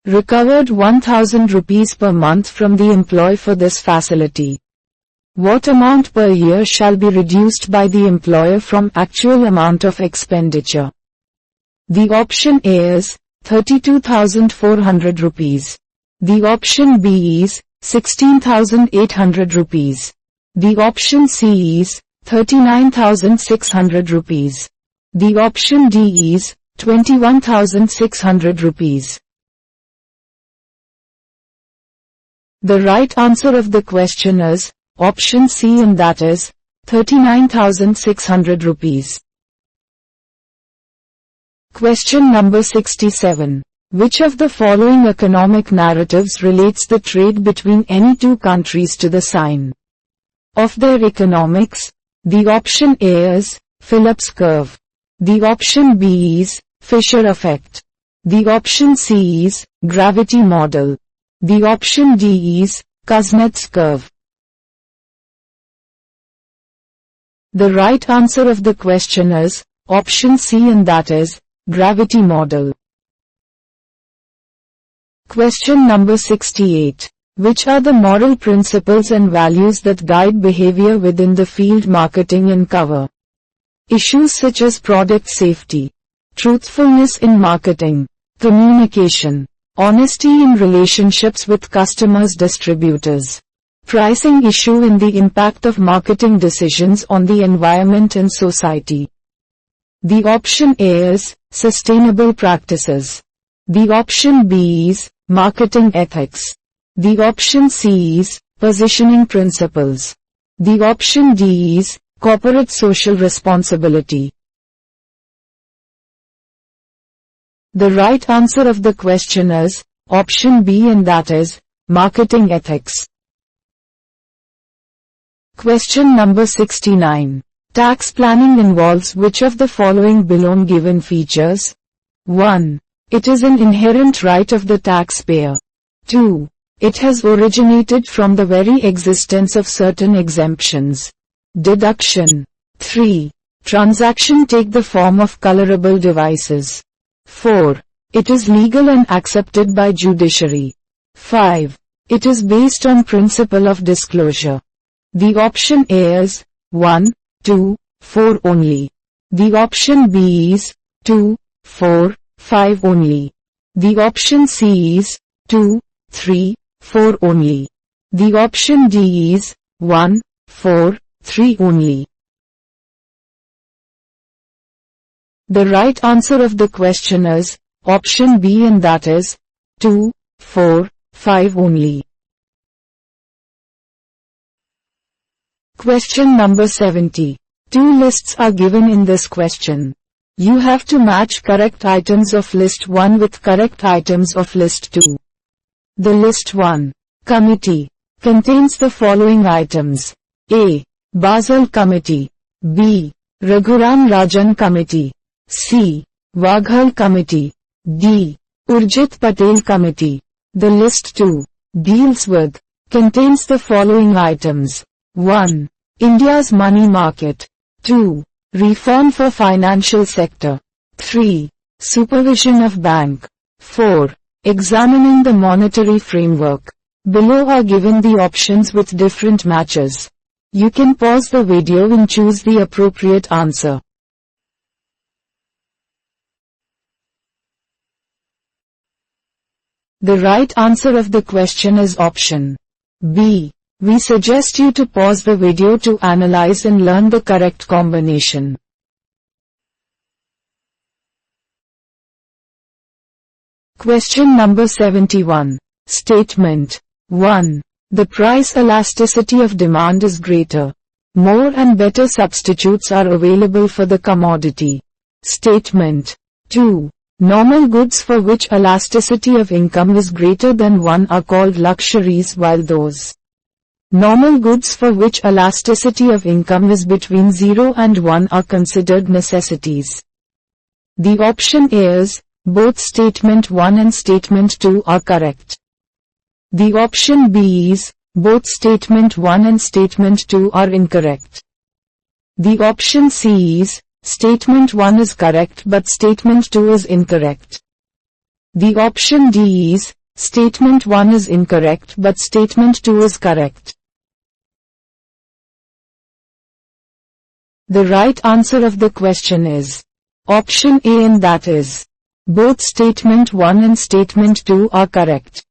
recovered 1,000 rupees per month from the employee for this facility. What amount per year shall be reduced by the employer from actual amount of expenditure? The option A is 32,400 rupees. The option B is 16,800 rupees. The option C is 39,600 rupees. The option D is 21,600 rupees. The right answer of the question is option C, and that is 39,600 rupees. Question number 67. Which of the following economic narratives relates the trade between any two countries to the sign of their economics? The option A is Phillips curve. The option B is Fisher effect. The option C is gravity model. The option D is Kuznets curve. The right answer of the question is option C, and that is gravity model. Question number 68. Which are the moral principles and values that guide behavior within the field marketing and cover issues such as product safety, truthfulness in marketing, communication, honesty in relationships with customers, distributors, pricing issue, and the impact of marketing decisions on the environment and society? The option A is sustainable practices. The option B is marketing ethics. The option C is positioning principles. The option D is corporate social responsibility. The right answer of the question is option B, and that is marketing ethics. Question number 69. Tax planning involves which of the following below given features? 1. It is an inherent right of the taxpayer. 2. It has originated from the very existence of certain exemptions. Deduction. 3. Transaction take the form of colorable devices. 4. It is legal and accepted by judiciary. 5. It is based on principle of disclosure. The option A is 1, 2, 4 only. The option B is 2, 4, 5 only. The option C is 2, 3, 4 only. The option D is 1, 4, 3 only. The right answer of the question is option B, and that is 2, 4, 5 only. Question number 70. Two lists are given in this question. You have to match correct items of list 1 with correct items of list 2. The list 1 committee contains the following items: A. Basel Committee, B. Raghuram Rajan Committee, C. Waghal Committee, D. Urjit Patel Committee. The list 2 deals with contains the following items: 1. India's money market, 2. Reform for financial sector, 3. Supervision of bank, 4. Examining the monetary framework. Below are given the options with different matches. You can pause the video and choose the appropriate answer. The right answer of the question is option B. We suggest you to pause the video to analyze and learn the correct combination. Question number 71. Statement 1. The price elasticity of demand is greater. More and better substitutes are available for the commodity. Statement 2. Normal goods for which elasticity of income is greater than 1 are called luxuries, while those normal goods for which elasticity of income is between 0 and 1 are considered necessities. The option A is both statement 1 and statement 2 are correct. The option B is both statement 1 and statement 2 are incorrect. The option C is statement 1 is correct but statement 2 is incorrect. The option D is statement 1 is incorrect but statement 2 is correct. The right answer of the question is option A, and that is both statement 1 and statement 2 are correct.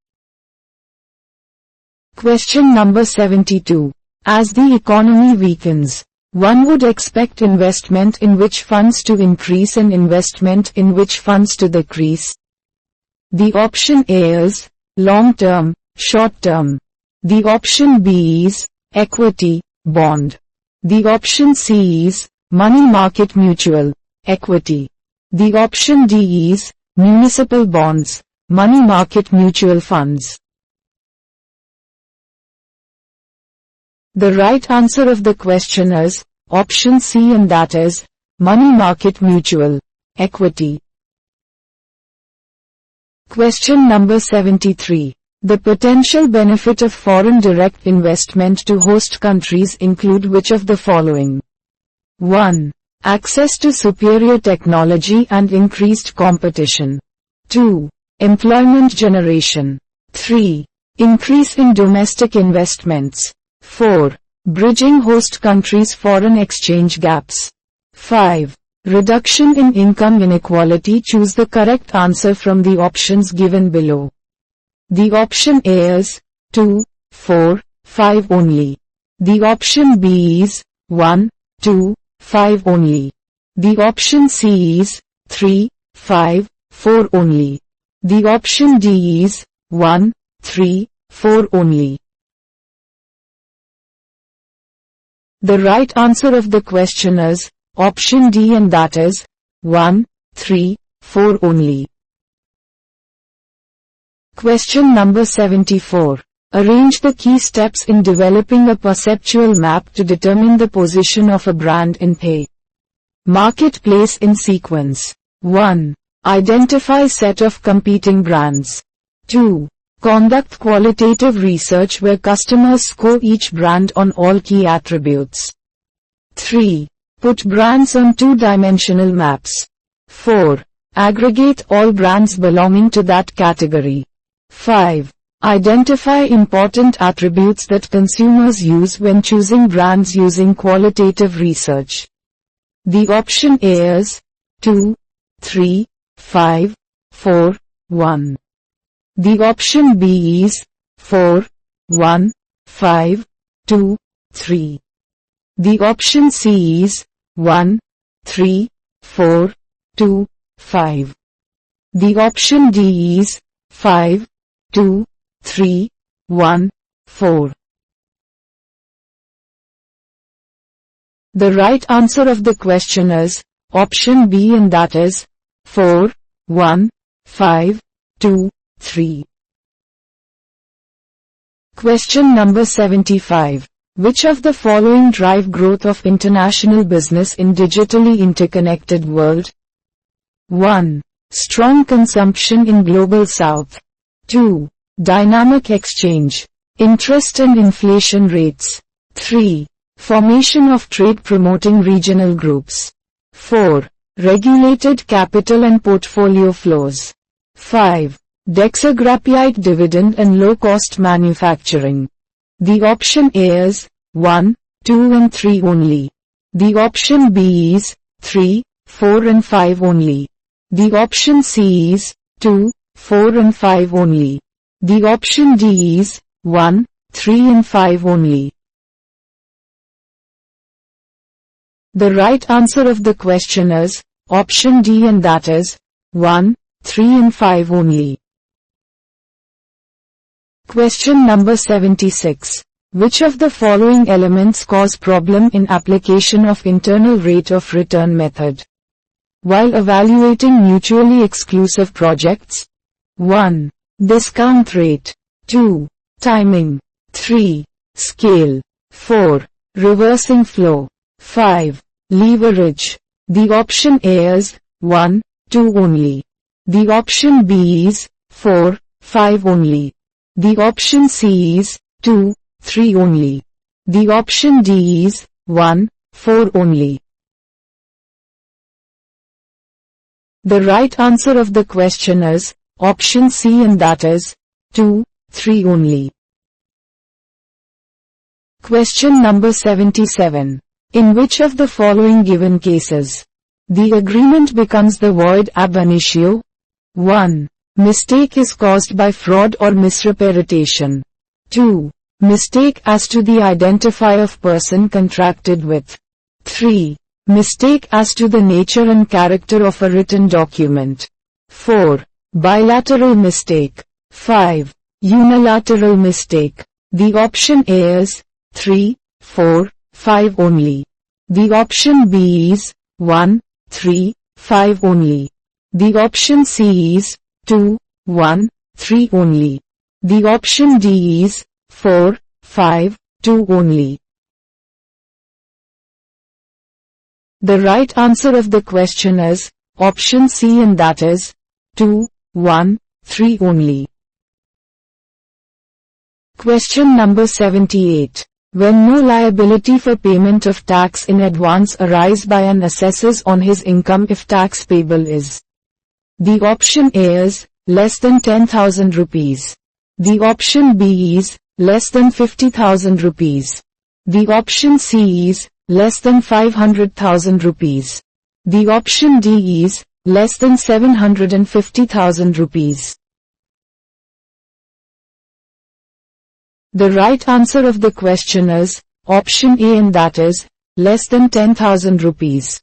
Question number 72. As the economy weakens, one would expect investment in which funds to increase and investment in which funds to decrease. The option A is long-term, short-term. The option B is equity, bond. The option C is money market mutual, equity. The option D is municipal bonds, money market mutual funds. The right answer of the question is option C, and that is money market mutual, equity. Question number 73. The potential benefit of foreign direct investment to host countries include which of the following? 1. Access to superior technology and increased competition. 2. Employment generation. 3. Increase in domestic investments. 4. Bridging host countries' foreign exchange gaps. 5. Reduction in income inequality. Choose the correct answer from the options given below. The option A is 2, 4, 5 only. The option B is 1, 2, 5 only. The option C is 3, 5, 4 only. The option D is 1, 3, 4 only. The right answer of the question is option D, and that is 1, 3, 4 only. Question number 74. Arrange the key steps in developing a perceptual map to determine the position of a brand in a marketplace in sequence. 1. Identify set of competing brands. 2. Conduct qualitative research where customers score each brand on all key attributes. 3. Put brands on two-dimensional maps. 4. Aggregate all brands belonging to that category. 5. Identify important attributes that consumers use when choosing brands using qualitative research. The option A is 2, 3, 5, 4, 1. The option B is 4, 1, 5, 2, 3. The option C is 1, 3, 4, 2, 5. The option D is 5, 2, 3, 1, 4. The right answer of the question is option B, and that is 4, 1, 5, 2, 3. Question number 75. Which of the following drive growth of international business in digitally interconnected world? 1. Strong consumption in Global South. 2. Dynamic exchange, interest and inflation rates. 3. Formation of trade promoting regional groups. 4. Regulated capital and portfolio flows. 5. Dexagraphite dividend and low-cost manufacturing. The option A is 1, 2 and 3 only. The option B is 3, 4 and 5 only. The option C is 2, 4 and 5 only. The option D is 1, 3 and 5 only. The right answer of the question is option D, and that is 1, 3 and 5 only. Question number 76. Which of the following elements cause problem in application of internal rate of return method while evaluating mutually exclusive projects? 1. Discount rate. 2. Timing. 3. Scale. 4. Reversing flow. 5. Leverage. The option A is 1, 2 only. The option B is 4, 5 only. The option C is 2, 3 only. The option D is 1, 4 only. The right answer of the question is option C, and that is 2, 3 only. Question number 77. In which of the following given cases the agreement becomes the void ab initio? 1. Mistake is caused by fraud or misrepresentation. 2. Mistake as to the identifier of person contracted with. 3. Mistake as to the nature and character of a written document. 4. Bilateral mistake. 5. Unilateral mistake. The option A is 3, 4, 5 only. The option B is 1, 3, 5 only. The option C is 2, 1, 3 only. The option D is 4, 5, 2 only. The right answer of the question is option C, and that is 2, 1, 3 only. Question number 78. When no liability for payment of tax in advance arise by an assessor on his income if tax payable is. The option A is less than 10,000 rupees. The option B is less than 50,000 rupees. The option C is less than 500,000 rupees. The option D is less than 750,000 rupees. The right answer of the question is option A, and that is less than 10,000 rupees.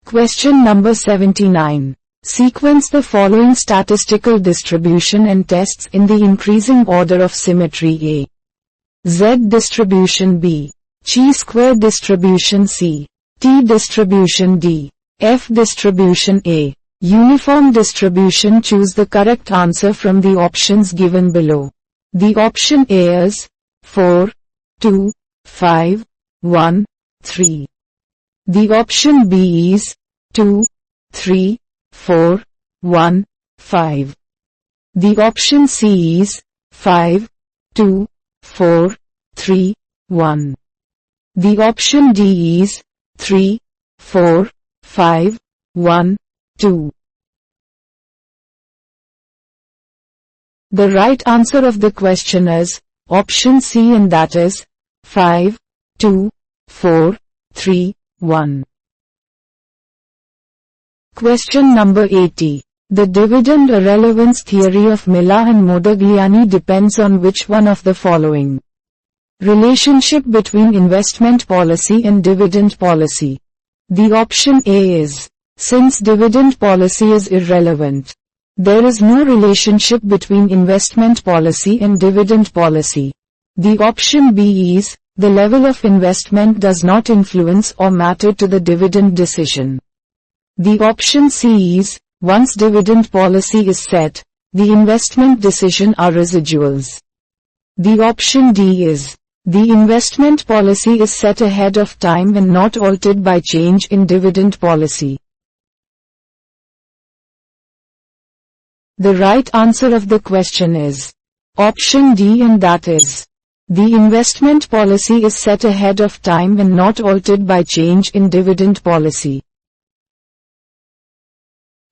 Question number 79. Sequence the following statistical distribution and tests in the increasing order of symmetry: A. Z distribution, B. Chi-square distribution, C. T distribution, D. F distribution, A. Uniform distribution. Choose the correct answer from the options given below. The option A is 4, 2, 5, 1, 3. The option B is 2, 3, 4, 1, 5. The option C is 5, 2, 4, 3, 1. The option D is 3, 4, 5, 1, 2. The right answer of the question is option C, and that is 5, 2, 4, 3, 1. Question number 80. The dividend irrelevance theory of Miller and Modigliani depends on which one of the following? Relationship between investment policy and dividend policy. The option A is, since dividend policy is irrelevant, there is no relationship between investment policy and dividend policy. The option B is, the level of investment does not influence or matter to the dividend decision. The option C is, once dividend policy is set, the investment decision are residuals. The option D is, the investment policy is set ahead of time and not altered by change in dividend policy. The right answer of the question is option D, and that is, the investment policy is set ahead of time and not altered by change in dividend policy.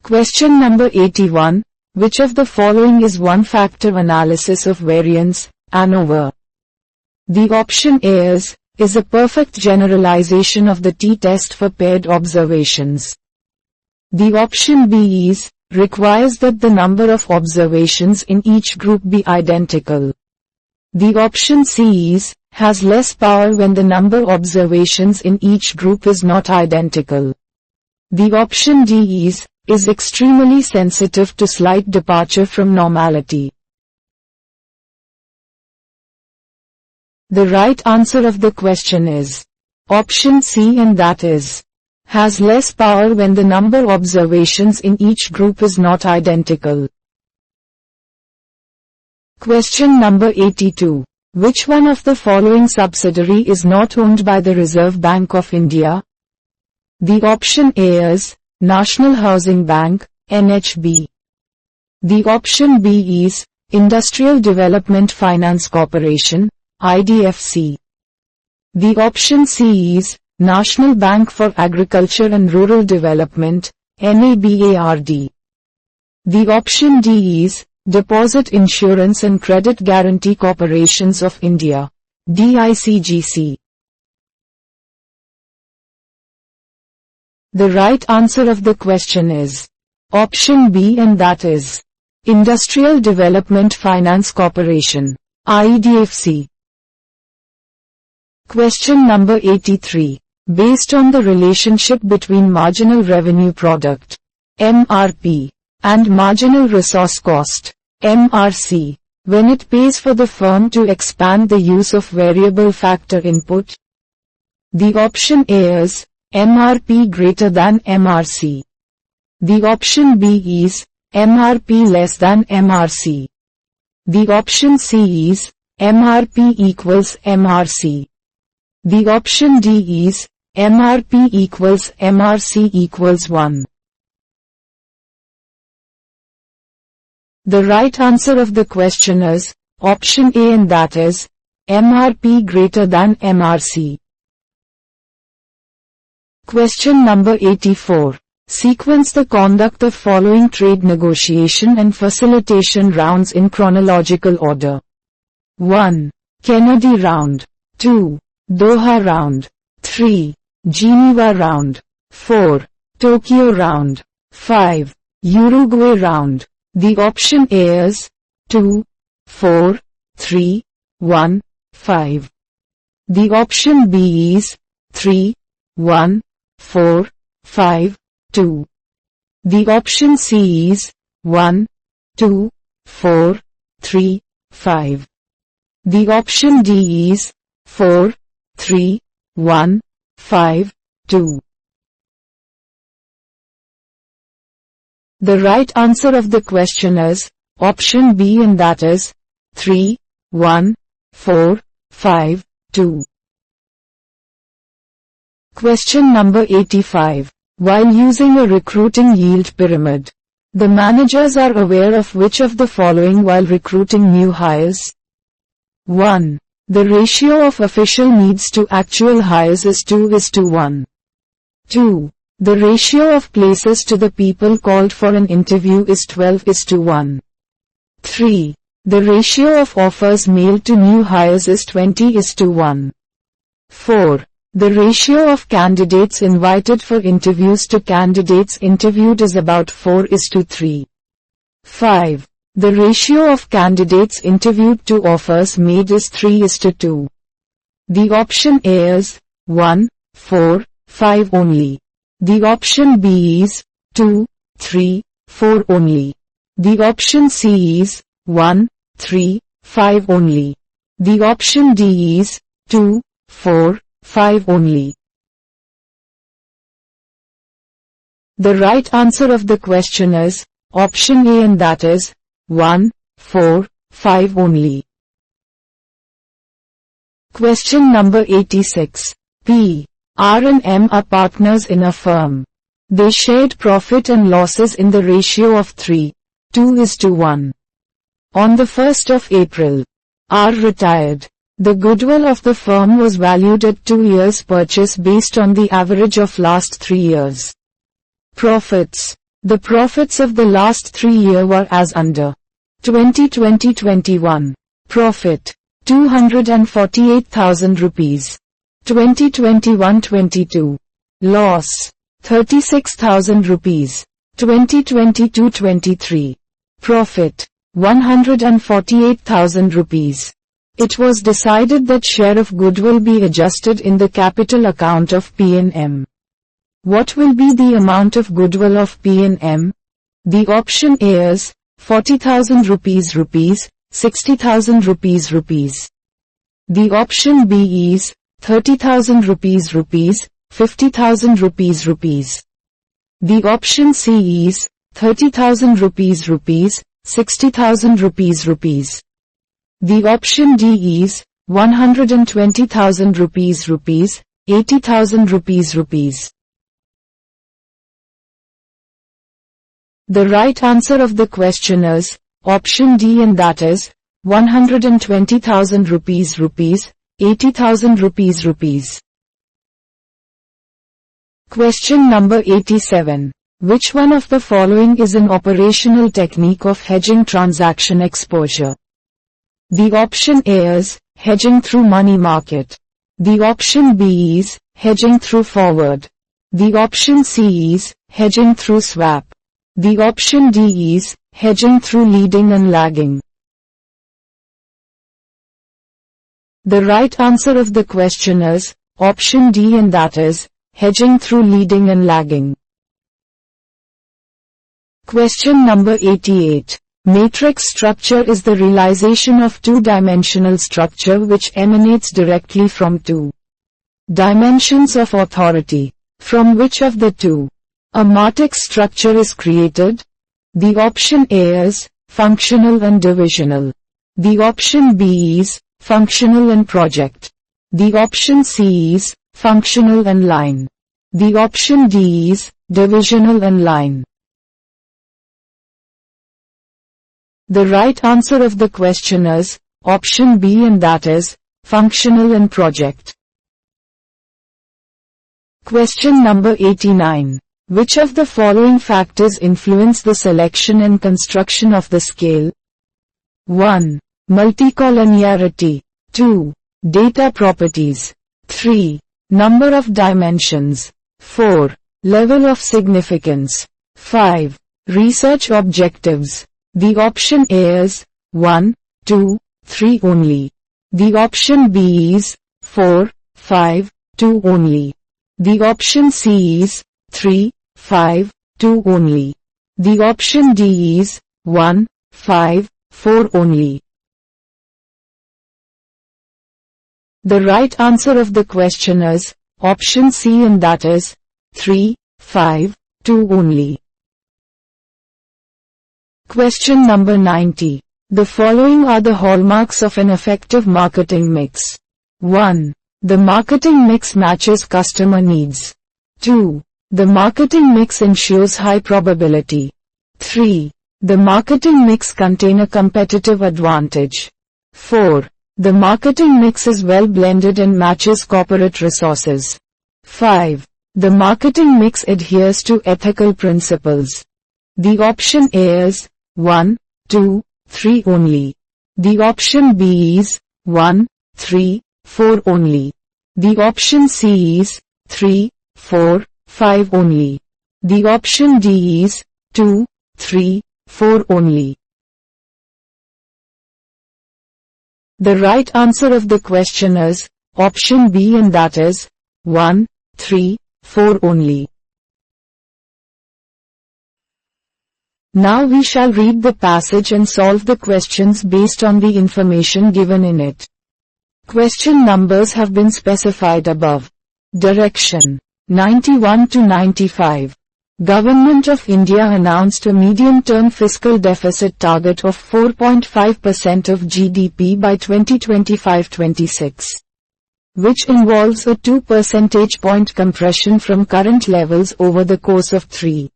Question number 81. Which of the following is one-factor analysis of variance, ANOVA? The option A is a perfect generalization of the t-test for paired observations. The option B is, requires that the number of observations in each group be identical. The option C is, has less power when the number of observations in each group is not identical. The option D is extremely sensitive to slight departure from normality. The right answer of the question is option C, and that is, has less power when the number of observations in each group is not identical. Question number 82. Which one of the following subsidiary is not owned by the Reserve Bank of India? The option A is National Housing Bank, NHB. The option B is Industrial Development Finance Corporation, IDFC. The option C is National Bank for Agriculture and Rural Development, NABARD. The option D is Deposit Insurance and Credit Guarantee Corporations of India, DICGC. The right answer of the question is option B, and that is Industrial Development Finance Corporation, IDFC. Question number 83. Based on the relationship between marginal revenue product, MRP, and marginal resource cost, MRC, when it pays for the firm to expand the use of variable factor input? The option A is MRP greater than MRC. The option B is MRP less than MRC. The option C is MRP equals MRC. The option D is MRP equals MRC equals 1. The right answer of the question is option A, and that is MRP greater than MRC. Question number 84. Sequence the conduct of following trade negotiation and facilitation rounds in chronological order. 1. Kennedy round. 2. Doha round. 3. Geneva round. 4. Tokyo round. 5. Uruguay round. The option A is 2, 4, 3, 1, 5. The option B is 3, 1, 4, 5, 2. The option C is 1, 2, 4, 3, 5. The option D is 4, 3, 1, 5, 2. The right answer of the question is option B, and that is 3, 1, 4, 5, 2. Question number 85. While using a recruiting yield pyramid, the managers are aware of which of the following while recruiting new hires? 1. The ratio of official needs to actual hires is 2:1. 2. The ratio of places to the people called for an interview is 12:1. 3. The ratio of offers mailed to new hires is 20:1. 4. The ratio of candidates invited for interviews to candidates interviewed is about 4:3. 5. The ratio of candidates interviewed to offers made is 3:2. The option A is 1, 4, 5 only. The option B is 2, 3, 4 only. The option C is 1, 3, 5 only. The option D is 2, 4, 5 only. The right answer of the question is option A, and that is 1, 4, 5 only. Question number 86. P, R and M are partners in a firm. They shared profit and losses in the ratio of 3:2:1. On the 1st of April, R retired. The goodwill of the firm was valued at 2 years' purchase based on the average of last 3 years. Profits. The profits of the last 3 years were as under. 2020-21. Profit. 248,000 rupees. 2021-22. Loss. 36,000 rupees. 2022-23. Profit. 148,000 rupees. It was decided that share of goodwill be adjusted in the capital account of P&M. What will be the amount of goodwill of P&M? The option A is 40,000 rupees, 60,000 rupees. The option B is 30,000 rupees, 50,000 rupees. The option C is 30,000 rupees, 60,000 rupees. The option D is 120,000 rupees, 80,000 rupees. The right answer of the question is option D, and that is 120,000 rupees, 80,000 rupees. Question number 87. Which one of the following is an operational technique of hedging transaction exposure? The option A is hedging through money market. The option B is hedging through forward. The option C is hedging through swap. The option D is hedging through leading and lagging. The right answer of the question is option D, and that is hedging through leading and lagging. Question number 88. Matrix structure is the realization of two-dimensional structure which emanates directly from two dimensions of authority. From which of the two a matrix structure is created? The option A is functional and divisional. The option B is functional and project. The option C is functional and line. The option D is divisional and line. The right answer of the question is option B, and that is functional and project. Question number 89. Which of the following factors influence the selection and construction of the scale? 1. Multicollinearity. 2. Data properties. 3. Number of dimensions. 4. Level of significance. 5. Research objectives. The option A is 1, 2, 3 only. The option B is 4, 5, 2 only. The option C is 3, 5, 2 only. The option D is 1, 5, 4 only. The right answer of the question is option C, and that is 3, 5, 2 only. Question number 90. The following are the hallmarks of an effective marketing mix. 1. The marketing mix matches customer needs. 2. The marketing mix ensures high probability. 3. The marketing mix contains a competitive advantage. 4. The marketing mix is well blended and matches corporate resources. 5. The marketing mix adheres to ethical principles. The option A is 1, 2, 3 only. The option B is 1, 3, 4 only. The option C is 3, 4, 5 only. The option D is 2, 3, 4 only. The right answer of the question is option B, and that is 1, 3, 4 only. Now we shall read the passage and solve the questions based on the information given in it. Question numbers have been specified above. Direction 91 to 95. Government of India announced a medium-term fiscal deficit target of 4.5% of GDP by 2025-26, which involves a 2 percentage point compression from current levels over the course of 3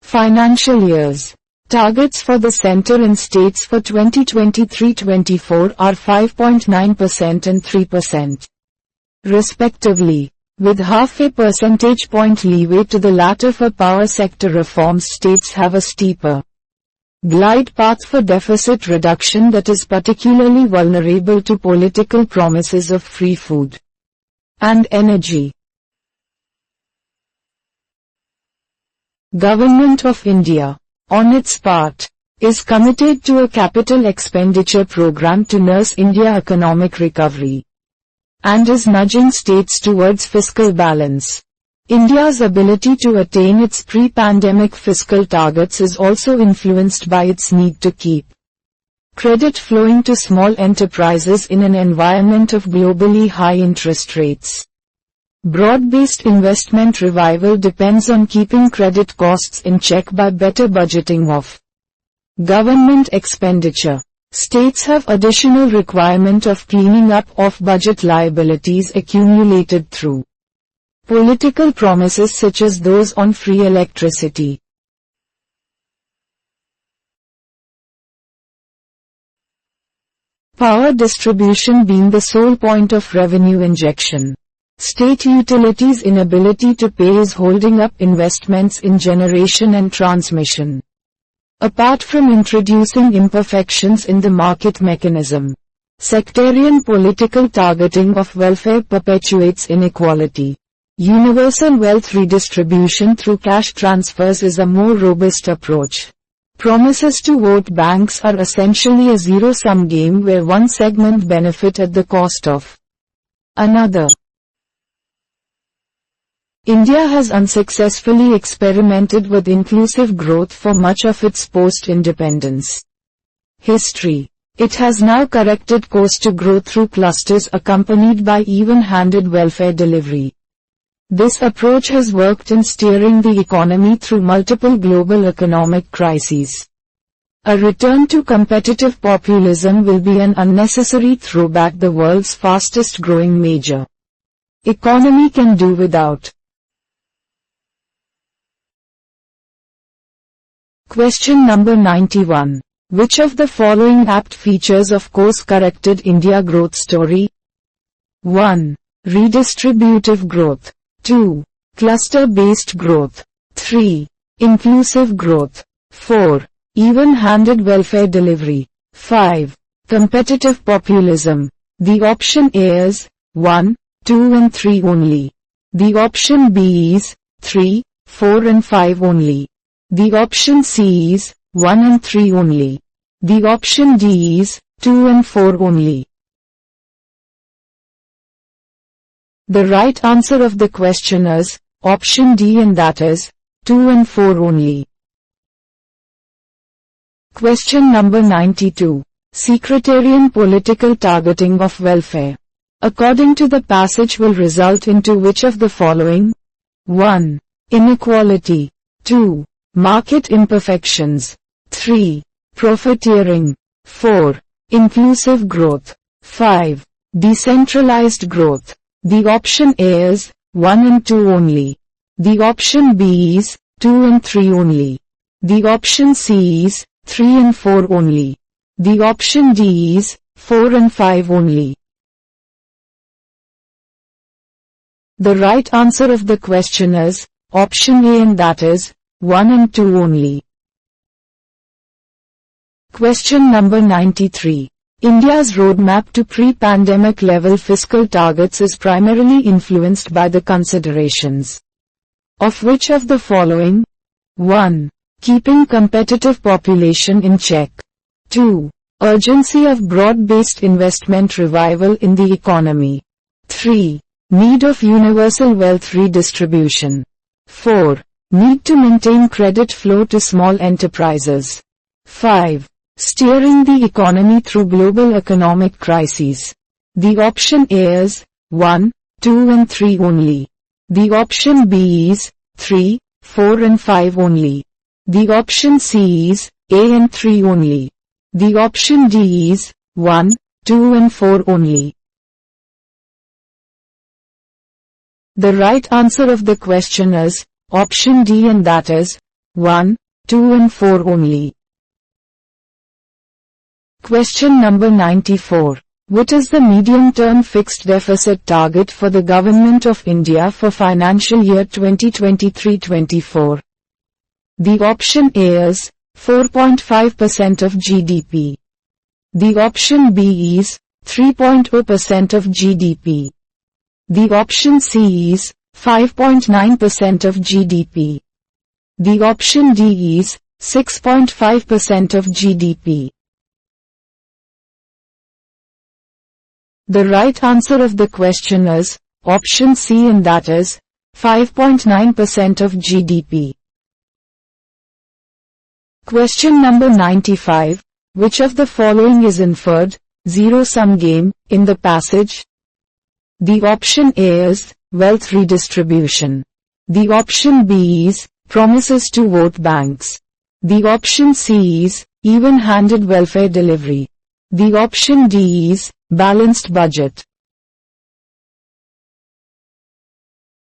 financial years. Targets for the center and states for 2023-24 are 5.9% and 3%, respectively, with half a percentage point leeway to the latter for power sector reforms. States have a steeper glide path for deficit reduction that is particularly vulnerable to political promises of free food and energy. Government of India, on its part, is committed to a capital expenditure program to nurse India's economic recovery, and is nudging states towards fiscal balance. India's ability to attain its pre-pandemic fiscal targets is also influenced by its need to keep credit flowing to small enterprises in an environment of globally high interest rates. Broad-based investment revival depends on keeping credit costs in check by better budgeting of government expenditure. States have additional requirement of cleaning up off-budget liabilities accumulated through political promises such as those on free electricity. Power distribution being the sole point of revenue injection. State utilities' inability to pay is holding up investments in generation and transmission. Apart from introducing imperfections in the market mechanism, sectarian political targeting of welfare perpetuates inequality. Universal wealth redistribution through cash transfers is a more robust approach. Promises to vote banks are essentially a zero-sum game where one segment benefits at the cost of another. India has unsuccessfully experimented with inclusive growth for much of its post-independence history. It has now corrected course to grow through clusters accompanied by even-handed welfare delivery. This approach has worked in steering the economy through multiple global economic crises. A return to competitive populism will be an unnecessary throwback the world's fastest growing major economy can do without. Question number 91. Which of the following apt features of course-corrected India growth story? 1. Redistributive growth. 2. Cluster-based growth. 3. Inclusive growth. 4. Even-handed welfare delivery. 5. Competitive populism. The option A is 1, 2 and 3 only. The option B is 3, 4 and 5 only. The option C is 1 and 3 only. The option D is 2 and 4 only. The right answer of the question is option D, and that is 2 and 4 only. Question number 92. Sectarian political targeting of welfare, according to the passage, will result into which of the following? 1. Inequality. 2. Market imperfections. 3. Profiteering. 4. Inclusive growth. 5. Decentralized growth. The option A is 1 and 2 only. The option B is 2 and 3 only. The option C is 3 and 4 only. The option D is 4 and 5 only. The right answer of the question is option A, and that is 1 and 2 only. Question number 93. India's roadmap to pre-pandemic level fiscal targets is primarily influenced by the considerations of which of the following? 1. Keeping competitive population in check. 2. Urgency of broad-based investment revival in the economy. 3. Need of universal wealth redistribution. 4. Need to maintain credit flow to small enterprises. 5. Steering the economy through global economic crises. The option A is 1, 2 and 3 only. The option B is 3, 4 and 5 only. The option C is A and 3 only. The option D is 1, 2 and 4 only. The right answer of the question is option D, and that is 1, 2 and 4 only. Question number 94. What is the medium-term fixed deficit target for the Government of India for financial year 2023-24? The option A is 4.5% of GDP. The option B is 3.0% of GDP. The option C is 5.9% of GDP. The option D is 6.5% of GDP. The right answer of the question is option C, and that is 5.9% of GDP. Question number 95. Which of the following is inferred, zero-sum game, in the passage? The option A is wealth redistribution. The option B is promises to vote banks. The option C is even-handed welfare delivery. The option D is balanced budget.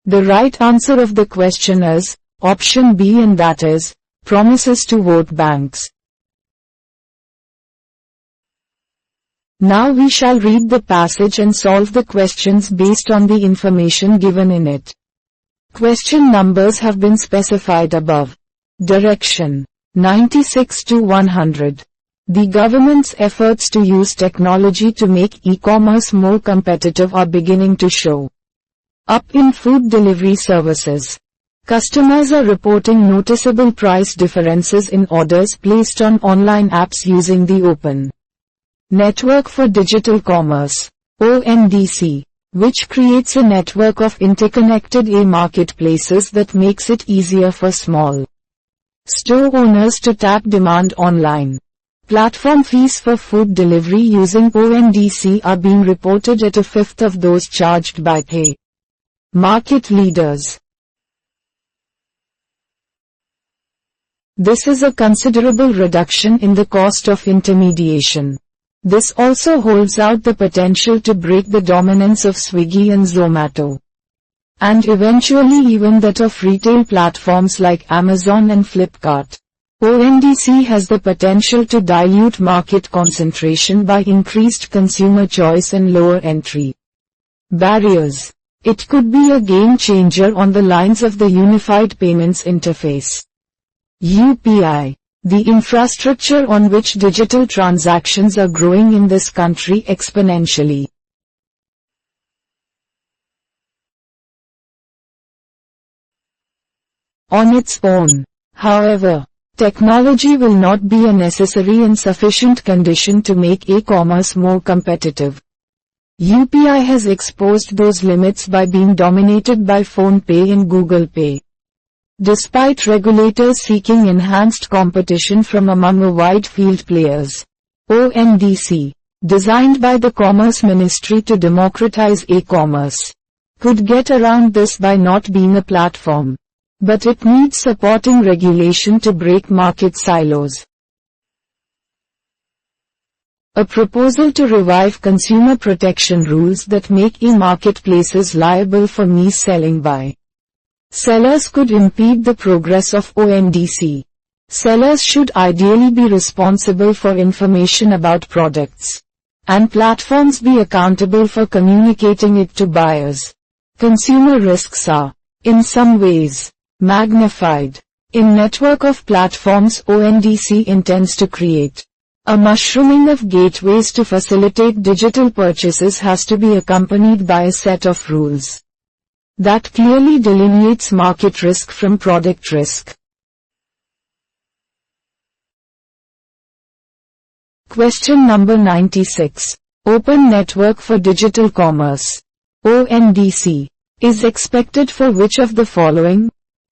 The right answer of the question is option B, and that is promises to vote banks. Now we shall read the passage and solve the questions based on the information given in it. Question numbers have been specified above. Direction 96 to 100. The government's efforts to use technology to make e-commerce more competitive are beginning to show. Up in food delivery services. Customers are reporting noticeable price differences in orders placed on online apps using the Open Network for Digital Commerce, ONDC, which creates a network of interconnected marketplaces that makes it easier for small store owners to tap demand online. Platform fees for food delivery using ONDC are being reported at a fifth of those charged by pay market leaders. This is a considerable reduction in the cost of intermediation. This also holds out the potential to break the dominance of Swiggy and Zomato, and eventually even that of retail platforms like Amazon and Flipkart. ONDC has the potential to dilute market concentration by increased consumer choice and lower entry barriers. It could be a game changer on the lines of the Unified Payments Interface, UPI, the infrastructure on which digital transactions are growing in this country exponentially. On its own, however, technology will not be a necessary and sufficient condition to make e-commerce more competitive. UPI has exposed those limits by being dominated by PhonePe and Google Pay. Despite regulators seeking enhanced competition from among a wide field players, ONDC, designed by the Commerce Ministry to democratize e-commerce, could get around this by not being a platform. But it needs supporting regulation to break market silos. A proposal to revive consumer protection rules that make e-marketplaces liable for mis-selling by sellers could impede the progress of ONDC. Sellers should ideally be responsible for information about products, and platforms be accountable for communicating it to buyers. Consumer risks are, in some ways, magnified. In network of platforms ONDC intends to create, a mushrooming of gateways to facilitate digital purchases has to be accompanied by a set of rules that clearly delineates market risk from product risk. Question number 96. Open Network for Digital Commerce, ONDC, is expected for which of the following?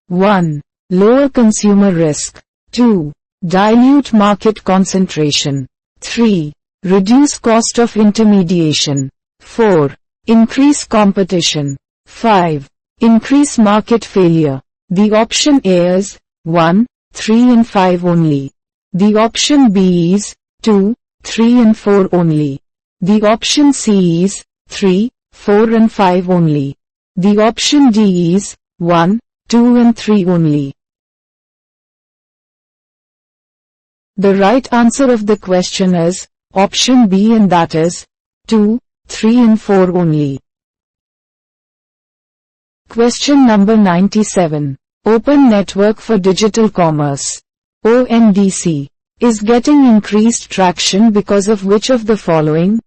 1. Lower consumer risk. 2. Dilute market concentration. 3. Reduce cost of intermediation. 4. Increase competition. 5. Increase market failure. The option A is 1, 3 and 5 only. The option B is 2, 3 and 4 only. The option C is 3, 4 and 5 only. The option D is 1, 2 and 3 only. The right answer of the question is option B, and that is 2, 3 and 4 only. Question number 97. Open Network for Digital Commerce, ONDC, is getting increased traction because of which of the following?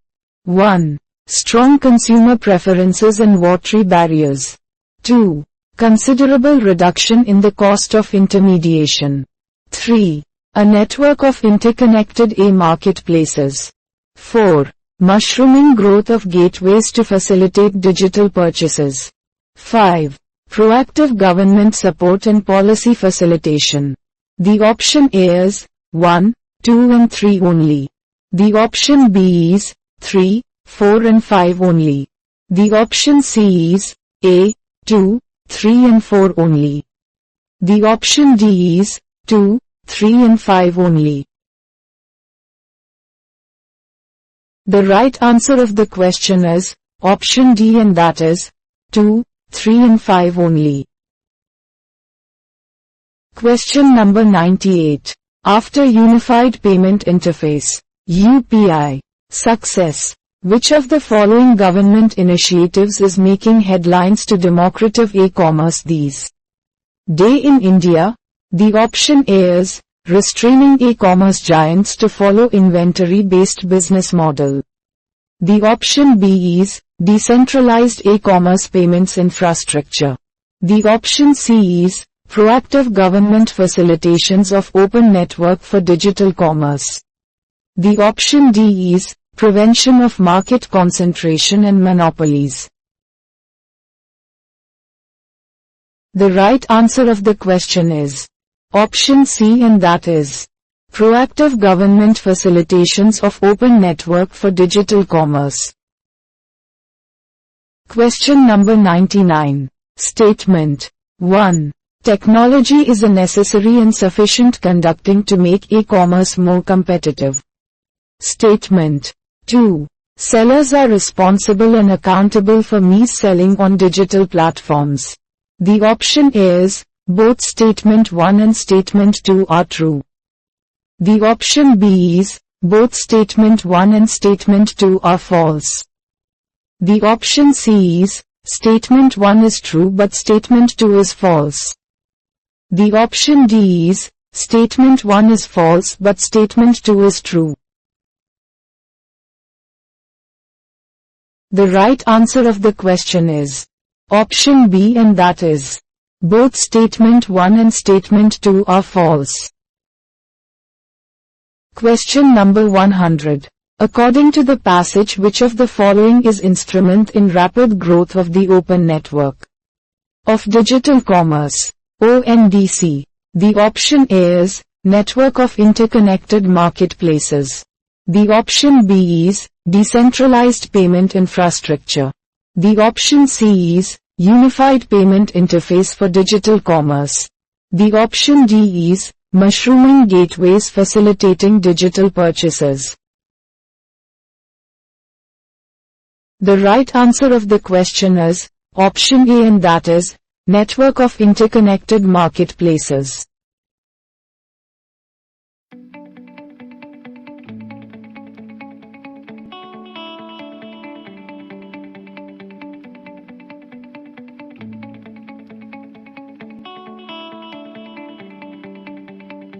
1. Strong consumer preferences and watery barriers. 2. Considerable reduction in the cost of intermediation. 3. A network of interconnected marketplaces. 4. Mushrooming growth of gateways to facilitate digital purchases. 5. Proactive government support and policy facilitation. The option A is 1, 2 and 3 only. The option B is 3, 4 and 5 only. The option C is A, 2, 3 and 4 only. The option D is 2, 3 and 5 only. The right answer of the question is option D, and that is 2, 3 and 5 only. Question number 98. After Unified Payment Interface, UPI, success, which of the following government initiatives is making headlines to democratize e-commerce these days in India? The option A is restraining e-commerce giants to follow inventory-based business model. The option B is decentralized e-commerce payments infrastructure. The option C is proactive government facilitations of open network for digital commerce. The option D is prevention of market concentration and monopolies. The right answer of the question is option C, and that is proactive government facilitations of open network for digital commerce. Question number 99. Statement 1. Technology is a necessary and sufficient conducting to make e-commerce more competitive. Statement 2. Sellers are responsible and accountable for mis-selling on digital platforms. The option is both statement 1 and statement 2 are true. The option B is both statement 1 and statement 2 are false. The option C is statement 1 is true but statement 2 is false. The option D is statement 1 is false but statement 2 is true. The right answer of the question is option B, and that is both statement 1 and statement 2 are false. Question number 100. According to the passage, which of the following is instrument in rapid growth of the open network of digital commerce? ONDC. The option A is network of interconnected marketplaces. The option B is decentralized payment infrastructure. The option C is unified payment interface for digital commerce. The option D is mushrooming gateways facilitating digital purchases. The right answer of the question is option A, and that is network of interconnected marketplaces.